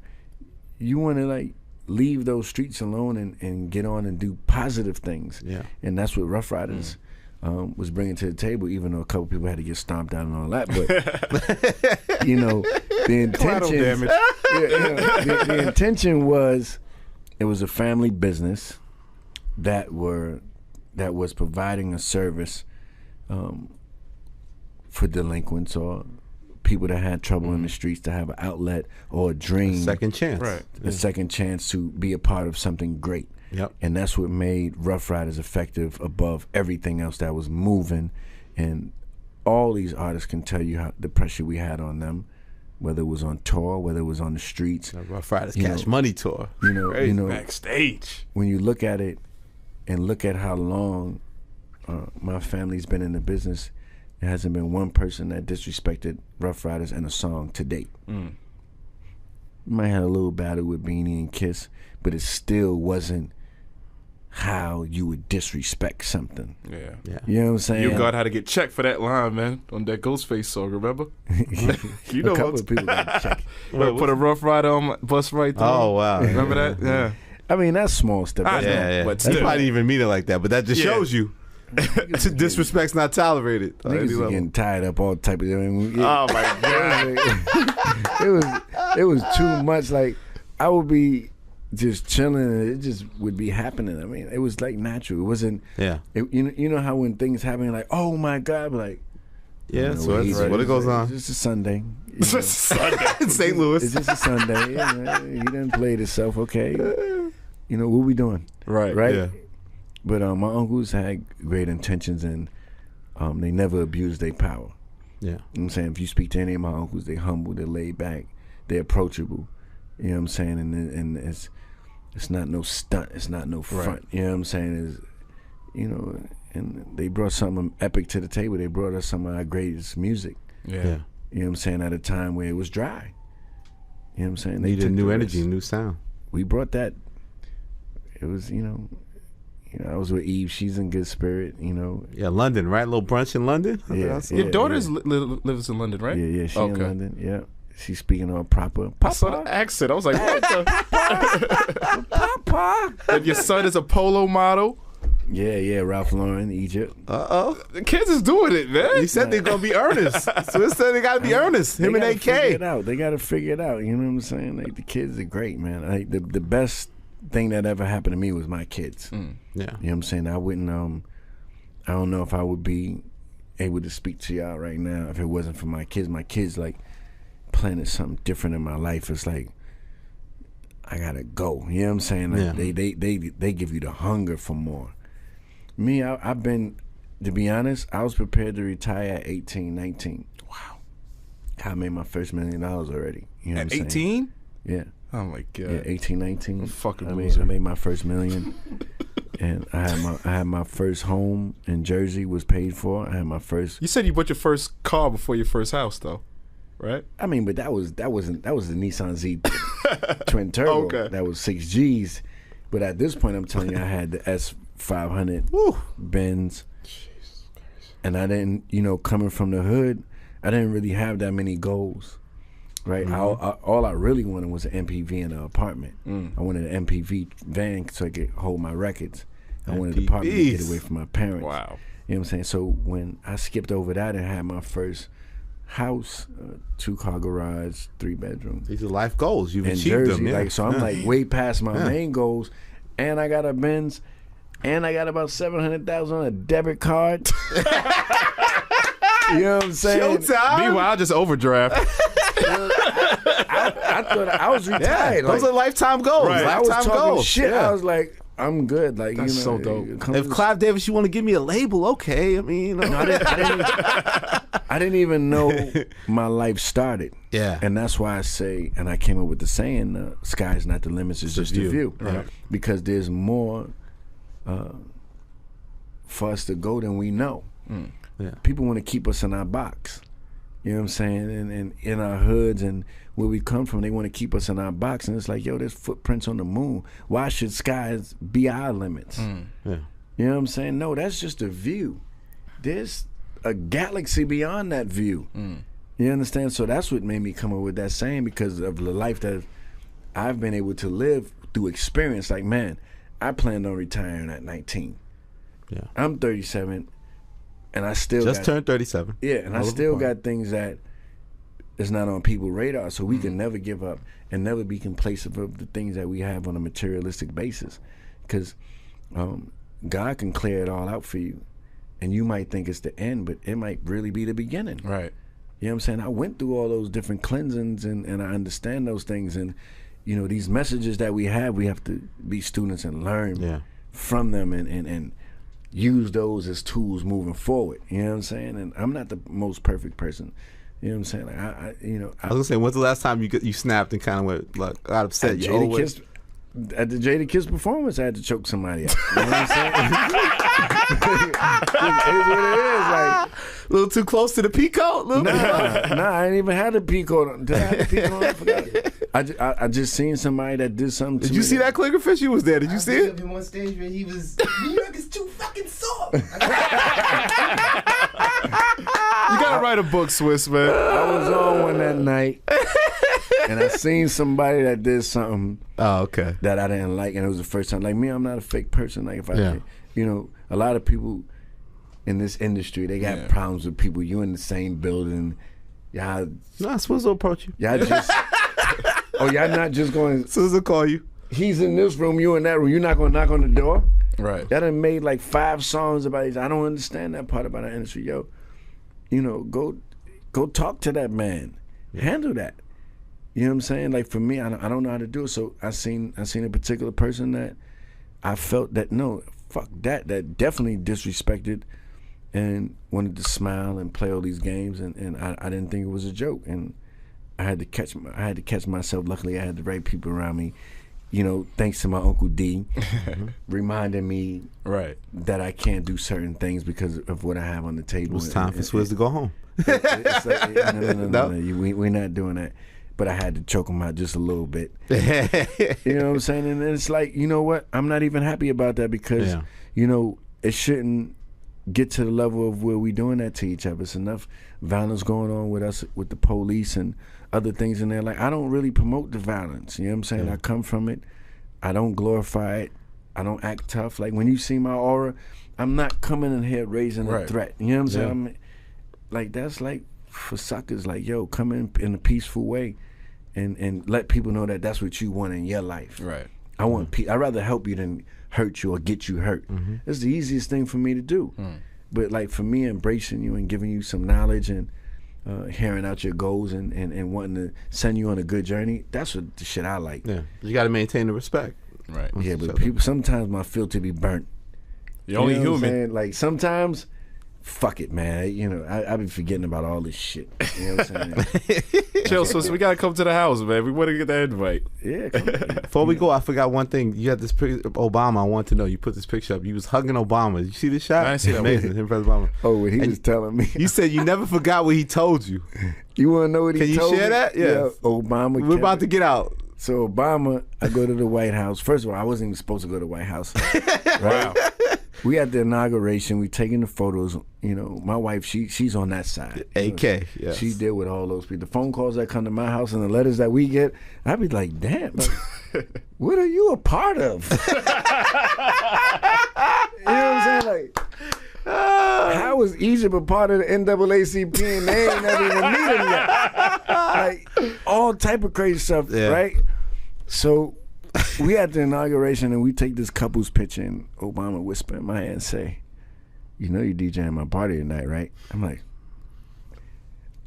you want to like leave those streets alone and get on and do positive things. Yeah. And that's what Rough Riders was bringing to the table, even though a couple people had to get stomped out and all that. But, you know, the intention, the intention was, it was a family business that was providing a service for delinquents or people that had trouble in the streets to have an outlet or a dream. Second chance. Right. A second chance to be a part of something great. Yep. And that's what made Rough Riders effective above everything else that was moving. And all these artists can tell you how the pressure we had on them, whether it was on tour, whether it was on the streets. The Rough Riders Cash Money tour. You know, backstage. when you look at it and look at how long my family's been in the business, there hasn't been one person that disrespected Rough Riders in a song to date. You might have a little battle with Beanie and Kiss, but it still wasn't how you would disrespect something. Yeah. You know what I'm saying? You got how to get checked for that line, man, on that Ghostface song, remember? You know a couple what? of people got checked. Put a Rough Rider on my bus right there. Oh, wow. Remember that? Yeah. I mean, that's small stuff. I know, Yeah. but That's still. probably didn't even mean it like that, but that just shows you. Disrespect's not tolerated. on any Niggas was level. getting tied up all type of. Oh my God. it was too much. Like, I would be just chilling and it just would be happening. I mean, it was like natural. It wasn't. Yeah. You know how when things happen, like, oh my God, but like. Yeah, you know, so that's what it goes on. It's just a Sunday. It's a Sunday. In St. Louis. It's just a Sunday. He done played himself. Okay. You know what we doing? Right. Yeah. But my uncles had great intentions and they never abused their power. Yeah. You know what I'm saying? If you speak to any of my uncles, they humble, they're laid back, they're approachable. You know what I'm saying? And it's not no stunt, it's not no front. Right. You know what I'm saying? Is, you know, and they brought something epic to the table. They brought us some of our greatest music. Yeah. You know what I'm saying? At a time where it was dry. You know what I'm saying? They Needed took new the energy, risk. new sound. We brought that. It was, you know, I was with Eve. She's in good spirit, you know. Yeah, London, right? A little brunch in London? Yeah, Your daughter's lives in London, right? Yeah, she Okay. in London. Yeah, she's speaking on proper. I saw the accent. I was like, what the? Papa. And your son is a polo model. Yeah, Ralph Lauren, Egypt. Uh-oh. The kids is doing it, man. He said they're going to be earnest. So it said they got to be earnest. Him They and gotta figure AK. it out. They got to figure it out. You know what I'm saying? Like, the kids are great, man. Like, the best thing that ever happened to me was my kids. Yeah. You know what I'm saying? I wouldn't. I don't know if I would be able to speak to y'all right now if it wasn't for my kids. My kids like planted something different in my life. It's like I gotta go. You know what I'm saying? Like, Yeah. they give you the hunger for more. Me, I've been, to be honest, I was prepared to retire at 18, 19. Wow. I made my first $1 million already. You know At what I'm saying? 18? Yeah. Oh my God. Yeah, 18, 19. Fucking I loser. made my first $1 million. And I had my first home in Jersey was paid for. I had my first. You said you bought your first car before your first house, though, right? I mean, but that was the Nissan Z twin turbo. Okay. That was 6 Gs. But at this point, I'm telling you, I had the S500 Benz. And I didn't, you know, coming from the hood, I didn't really have that many goals. Right, all I really wanted was an MPV and an apartment. I wanted an MPV van so I could hold my records. I wanted an apartment to get away from my parents. Wow. You know what I'm saying? So when I skipped over that and had my first house, 2-car garage, 3-bedroom These are life goals. You've in achieved Jersey, them. Yeah. like, so I'm like way past my main goals, and I got a Benz, and I got about $700,000 on a debit card. You know what I'm saying? Showtime. Meanwhile, I just overdraft. I thought I was Yeah, retired. those are lifetime goals. Right. I was Lifetime talking goals. shit. Yeah. I was like, I'm good. Like, That's you know, so dope. come If to- Clive Davis, you want to give me a label, okay. I mean, No, I didn't even know my life started. Yeah. And that's why I say, and I came up with the saying, sky's not the limit, it's just the view. Right. Because there's more for us to go than we know. Yeah. People want to keep us in our box. You know what I'm saying? And in our hoods and where we come from, they want to keep us in our box. And it's like, yo, there's footprints on the moon. Why should skies be our limits? Yeah. You know what I'm saying? No, that's just a view. There's a galaxy beyond that view. You understand? So that's what made me come up with that saying, because of the life that I've been able to live through experience. Like, man, I planned on retiring at 19. Yeah. I'm 37, and I still just turned 37. Yeah, and I still got things that is not on people's radar. So we can never give up and never be complacent of the things that we have on a materialistic basis, because God can clear it all out for you, and you might think it's the end, but it might really be the beginning. Right. You know what I'm saying? I went through all those different cleansings, and I understand those things. And, you know, these messages that we have to be students and learn from them and use those as tools moving forward. You know what I'm saying? And I'm not the most perfect person. You know what I'm saying? Like, I was gonna say, when's the last time you snapped and kind of went like got upset? At the Jada Kiss performance, I had to choke somebody out. You know what I'm saying? It's what it is. Like, a little too close to the Pico? Nah, I ain't even had a Pico. Did I have a Pico? I forgot. I just seen somebody that did something to me. Did you see that Clinkerfish? You was there. Did you see it? Him on stage where he was, New York is too fucking soft. You gotta write a book, Swizz, man. I was on one that night, and I seen somebody that did something that I didn't like, and it was the first time. Like me, I'm not a fake person. Like if I, you know, a lot of people in this industry, they got problems with people. You in the same building, y'all. Nah, Swizz will approach you. Y'all just, y'all not just going. Swizz will call you. He's in this room, you in that room. You're not going to knock on the door. Right. Y'all done made like 5 songs about it. I don't understand that part about our industry, yo. You know, go talk to that man. Handle that. You know what I'm saying? Like for me, I don't know how to do it. So I seen a particular person that I felt that no, fuck that definitely disrespected and wanted to smile and play all these games, and I didn't think it was a joke, and I had to catch myself. Luckily, I had the right people around me. You know, thanks to my Uncle D, reminding me that I can't do certain things because of what I have on the table. It's time for Swizz to go home. It's like, no. We're not doing that. But I had to choke him out just a little bit. You know what I'm saying? And it's like, you know what? I'm not even happy about that because, you know, it shouldn't get to the level of where we doing that to each other. It's enough violence going on with us, with the police and other things in there. Like, I don't really promote the violence. You know what I'm saying? I come from it. I don't glorify it. I don't act tough. Like, when you see my aura, I'm not coming in here raising a threat. You know what I'm saying? Like, that's like for suckers. Like, yo, come in a peaceful way and let people know that that's what you want in your life. Right. I want I'd rather help you than hurt you or get you hurt. That's the easiest thing for me to do. But like for me, embracing you and giving you some knowledge and hearing out your goals and wanting to send you on a good journey, that's what the shit I like. Yeah, you got to maintain the respect. Right. Yeah, but people, sometimes my filter be burnt. You're only human. Like sometimes, fuck it, man. You know, I be forgetting about all this shit. You know what I'm saying? Chill, Swizz. We gotta come to the house, man. We want to get that invite. Yeah. Come on. Before we go, I forgot one thing. You had this picture of Obama. I want to know. You put this picture up. You was hugging Obama. Did you see this shot? I didn't see that. Amazing. Him, President Obama. Oh, what he was telling me. You said you never forgot what he told you. You want to know what he told me? Can you share that? Yeah. Obama. We're about to get out. So Obama, I go to the White House. First of all, I wasn't even supposed to go to the White House. Right? Wow. We at the inauguration. We taking the photos. You know, my wife, she's on that side. AK, yes. She deal with all those people. The phone calls that come to my house and the letters that we get, I be like, damn, what are you a part of? You know what I'm saying? Like, how is Egypt a part of the NAACP and they ain't never even meet him yet? Like, all type of crazy stuff, right? So we at the inauguration and we take this couple's picture and Obama whisper in my ear and say, you know you DJing my party tonight, right? I'm like,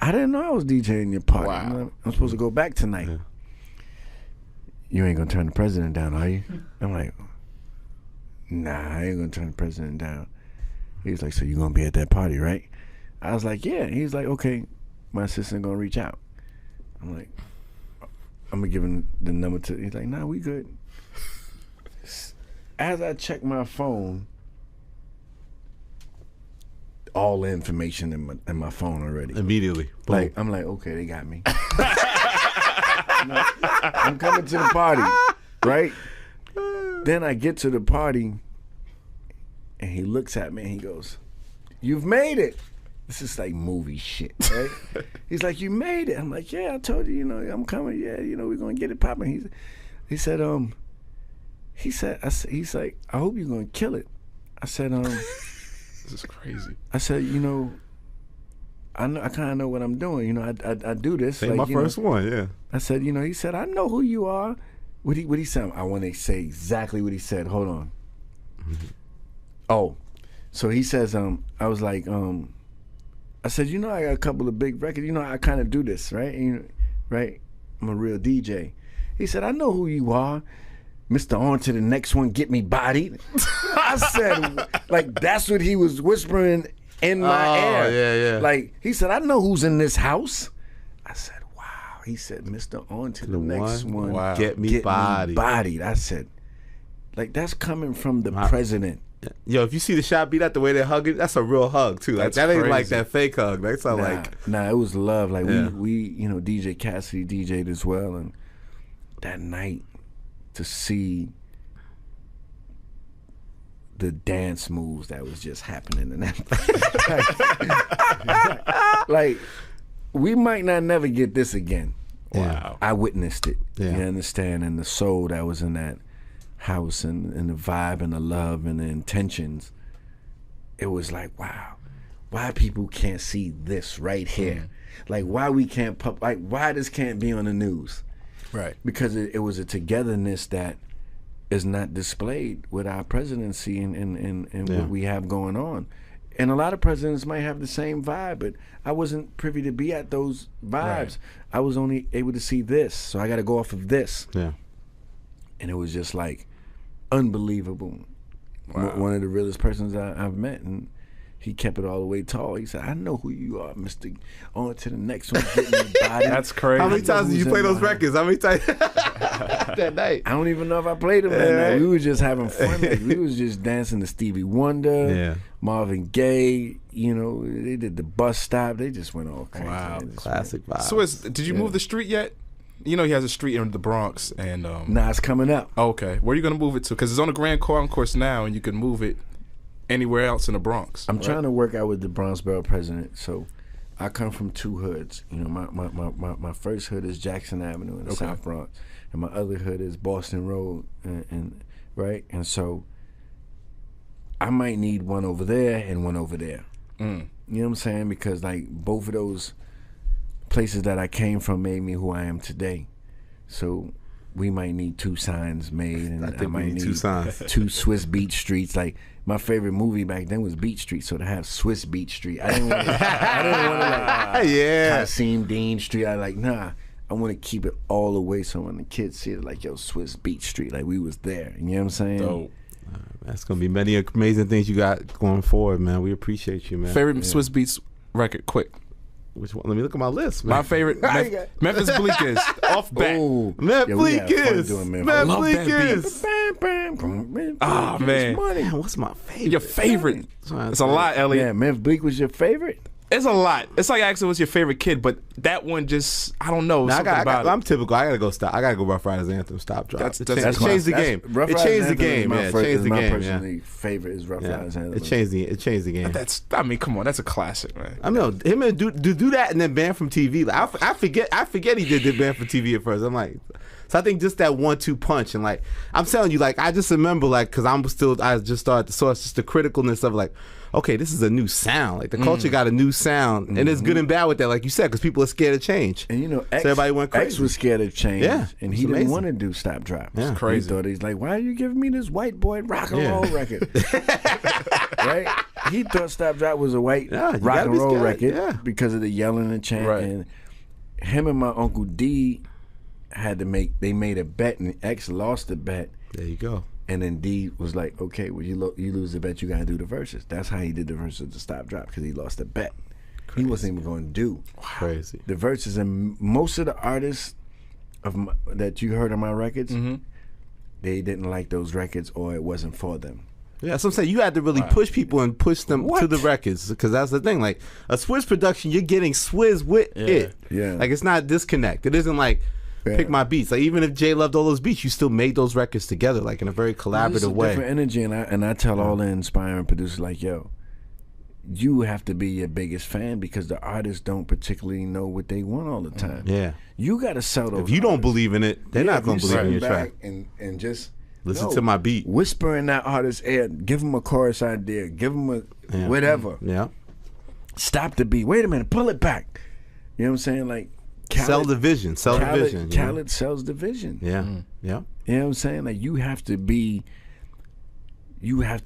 I didn't know I was DJing your party. Wow. I'm supposed to go back tonight. Yeah. You ain't gonna turn the president down, are you? I'm like, nah, I ain't gonna turn the president down. He's like, so you gonna be at that party, right? I was like, yeah. He's like, okay, my assistant gonna reach out. I'm like, I'm gonna give him the number to. He's like, nah, we good. As I check my phone, all the information in my phone already. Immediately. Boom. Like I'm like, okay, they got me. I'm coming to the party, right? Then I get to the party, and he looks at me and he goes, "You've made it." This is like movie shit, right? He's like, "You made it." I'm like, "Yeah, I told you, I'm coming. Yeah, we're gonna get it popping." He's like, "I hope you're gonna kill it." I said, This is crazy. I said, I kind of know what I'm doing. I do this. Like, my first one, yeah. I said, he said, "I know who you are." What he said? I want to say exactly what he said. Hold on. Mm-hmm. Oh, so he says, I was like, I said, I got a couple of big records. I kind of do this, right? Right? I'm a real DJ. He said, "I know who you are. Mr. On to the next one, get me bodied." I said, like, that's what he was whispering in my ear. Yeah. Like, he said, "I know who's in this house." I said, wow. He said, "Mr. On to the next one, wow. Get me bodied." I said, like, that's coming from the president. Yo, if you see the shot beat out the way they're hugging, that's a real hug too. Like, that ain't crazy. like that fake hug. That's not Nah, it was love. Like, yeah. we DJ Cassidy DJ'd as well, and that night to see the dance moves that was just happening in that like, we might not never get this again. Wow. I witnessed it. Yeah. You understand? And the soul that was in that house, and the vibe and the love and the intentions. It was like, wow, why people can't see this right here? Like, why we can't why this can't be on the news? Right. Because it was a togetherness that is not displayed with our presidency and what we have going on. And a lot of presidents might have the same vibe, but I wasn't privy to be at those vibes. Right. I was only able to see this, so I got to go off of this. Yeah. And it was just like unbelievable. Wow. One of the realest persons I've met, and he kept it all the way tall. He said, "I know who you are, Mr. On to the next one, getting your body." That's crazy. How many times did you play those records? How many times that night? I don't even know if I played them that night. We was just having fun. Like, we was just dancing to Stevie Wonder, Marvin Gaye. They did the bus stop. They just went all crazy. Wow, classic vibe. Swizz, did you move the street yet? He has a street in the Bronx, and nah, it's coming up. Okay, where are you gonna move it to? Because it's on the Grand Concourse now, and you can move it anywhere else in the Bronx. I'm trying to work out with the Bronx Borough president. So I come from two hoods. My first hood is Jackson Avenue in the South Bronx, and my other hood is Boston Road, and right. And so I might need one over there and one over there. You know what I'm saying? Because like both of those places that I came from made me who I am today. So we might need two signs made, and I might need two signs, two Swizz Beatz streets. Like, my favorite movie back then was Beat Street, so to have Swizz Beatz Street, I didn't want to like Kasim Dean Street. I want to keep it all the way, so when the kids see it, like, yo, Swizz Beatz Street, like we was there. You know what I'm saying? Dope. That's gonna be many amazing things you got going forward, man. We appreciate you, man. Favorite Swizz Beatz record, quick. Which one? Let me look at my list, man. My favorite, Memphis Bleak is off back. Memphis Bleak is. Oh, man. What's my favorite? Your favorite. It's a lot, Elliot. Yeah, Memphis Bleak was your favorite? It's a lot. It's like asking what's your favorite kid, but that one just, I don't know. I'm typical. I gotta go stop. I gotta go Rough Riders Anthem. Stop drop. That's it changed the game. It changed the game. Yeah, it changed the game. My favorite is Rough Riders Anthem. It changed the game. Come on, that's a classic, man. I know him and do that and then banned from TV. Like, I forget he did banned from TV at first. I'm like. So I think just that 1-2 punch, and like I'm telling you, like I just remember, like, because I just started the source, just the criticalness of like, okay, this is a new sound. Like the culture got a new sound, and it's good and bad with that, like you said, because people are scared of change. And so everybody went crazy. X was scared of change, and he didn't want to do Stop Drop. Yeah. It's crazy. He thought, he's like, why are you giving me this white boy rock and roll record? Right? He thought Stop Drop was a white rock and roll record because of the yelling and chanting. Right. And him and my Uncle D they made a bet, and X lost the bet. There you go. And then D was like, okay, well, you lose the bet, you got to do the verses. That's how he did the verses to Stop Drop, because he lost the bet. Crazy. He wasn't even going to do crazy the verses. And most of the artists that you heard on my records, they didn't like those records, or it wasn't for them. Yeah, that's what I'm saying. You had to really push people and push them to the records, because that's the thing. Like a Swizz production, you're getting Swizz with it. Yeah. Like it's not disconnect. It isn't like pick my beats. Like even if Jay loved all those beats, you still made those records together, like in a very collaborative way. Different energy, and I tell all the inspiring producers, like, yo, you have to be your biggest fan, because the artists don't particularly know what they want all the time. Yeah, you got to sell those. If you don't believe in it, they're not going to believe in your track. And just listen to my beat. Whisper in that artist's ear. Give them a chorus idea. Give them a whatever. Yeah. Stop the beat. Wait a minute. Pull it back. You know what I'm saying? Like Khaled, sell the vision. Sell the vision. Khaled sells the vision. Yeah. Yeah. You know what I'm saying? Like you have to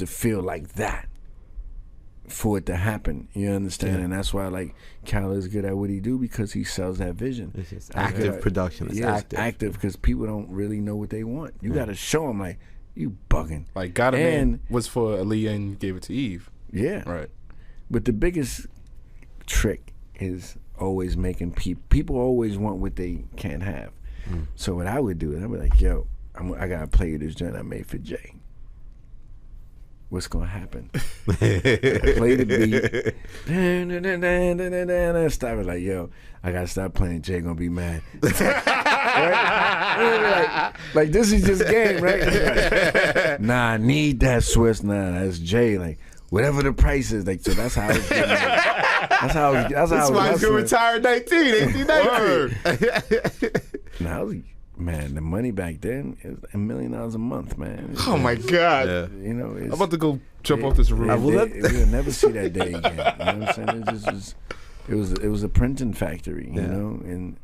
feel like that for it to happen. You understand? And that's why like Khaled is good at what he do, because he sells that vision. It's just active production. It's active because people don't really know what they want. You got to show them like you bugging. Like God of Man was for Aaliyah and you gave it to Eve. Yeah. Right. But the biggest trick is always making people always want what they can't have. So what I would do is I'd be like, yo, I gotta play you this joint I made for Jay. What's gonna happen? Play the beat. Stop it, like, yo, I gotta stop playing. Jay gonna be mad. Right? Like this is just game, right? Like, nah, I need that Swizz. Nah, that's Jay. Like whatever the price is, like so. That's how it's getting. That's why he's gonna retire in 1819. Now, man, the money back then is $1 million a month, man. Oh my God! Yeah. You know, I'm about to go jump off this roof. We'll never see that day again. You know what I'm saying? It was a printing factory, you know. And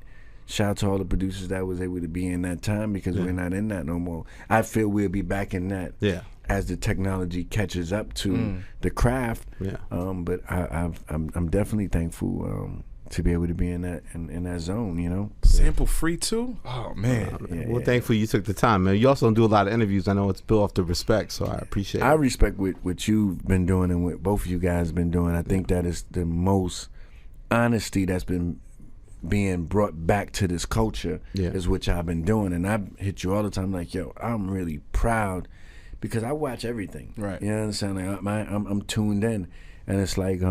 shout out to all the producers that was able to be in that time, because we're not in that no more. I feel we'll be back in that. Yeah. As the technology catches up to the craft. Yeah. But I'm definitely thankful to be able to be in that zone, you know. Sample free too? Oh man. Well, thankfully you took the time, man. You also don't do a lot of interviews. I know it's built off the respect, so I appreciate it. I respect what you've been doing and what both of you guys have been doing. I think that is the most honesty that's been being brought back to this culture is what y'all been doing. And I hit you all the time like, yo, I'm really proud, because I watch everything. Right. You know what I'm saying? Like, I'm tuned in, and it's like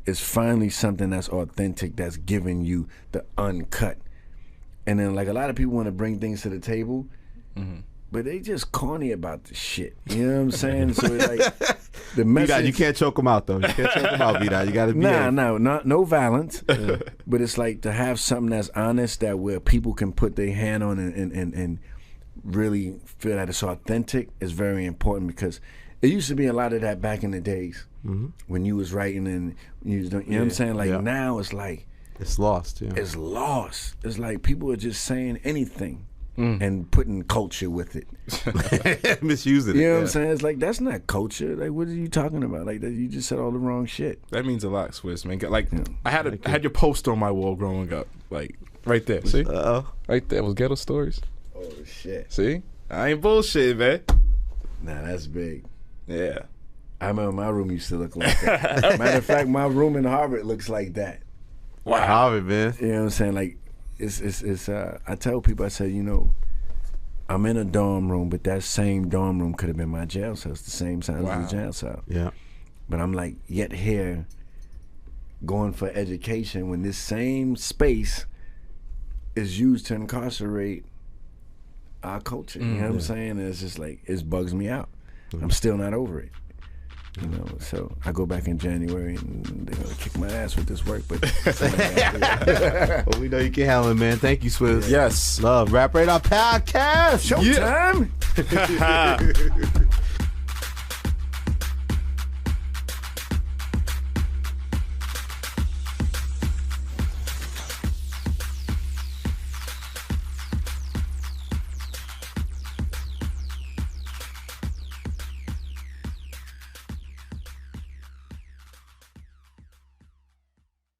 it's finally something that's authentic, that's giving you the uncut. And then like a lot of people want to bring things to the table, but they just corny about the shit. You know what I'm saying? So it's like the message. You can't choke them out though. You can't choke them out, B-Dot. You got to be no violence. But it's like to have something that's honest, that where people can put their hand on and really feel that it's authentic is very important, because it used to be a lot of that back in the days when you was writing and you was doing, you know what I'm saying? Like now it's like it's lost. Yeah. It's lost. It's like people are just saying anything and putting culture with it, misusing it. You know what I'm saying? It's like that's not culture. Like what are you talking about? Like that you just said all the wrong shit. That means a lot, Swizz, man. Like I had your poster on my wall growing up, like right there. See, right there was Ghetto Stories. Oh shit! See, I ain't bullshit, man. Nah, that's big. Yeah, I remember my room used to look like that. Matter of fact, my room in Harvard looks like that. Wow, Harvard, man. You know what I'm saying? Like, it's. I tell people, I say, you know, I'm in a dorm room, but that same dorm room could have been my jail cell. It's the same size as the jail cell. Yeah. But I'm like, yet here, going for education when this same space is used to incarcerate our culture. You know what I'm saying? And it's just like, it bugs me out. I'm still not over it. You know, so I go back in January and they're gonna kick my ass with this work, but well, we know you can handle it, man. Thank you, Swizz. Yes. Love. Rap Radar Podcast. Showtime.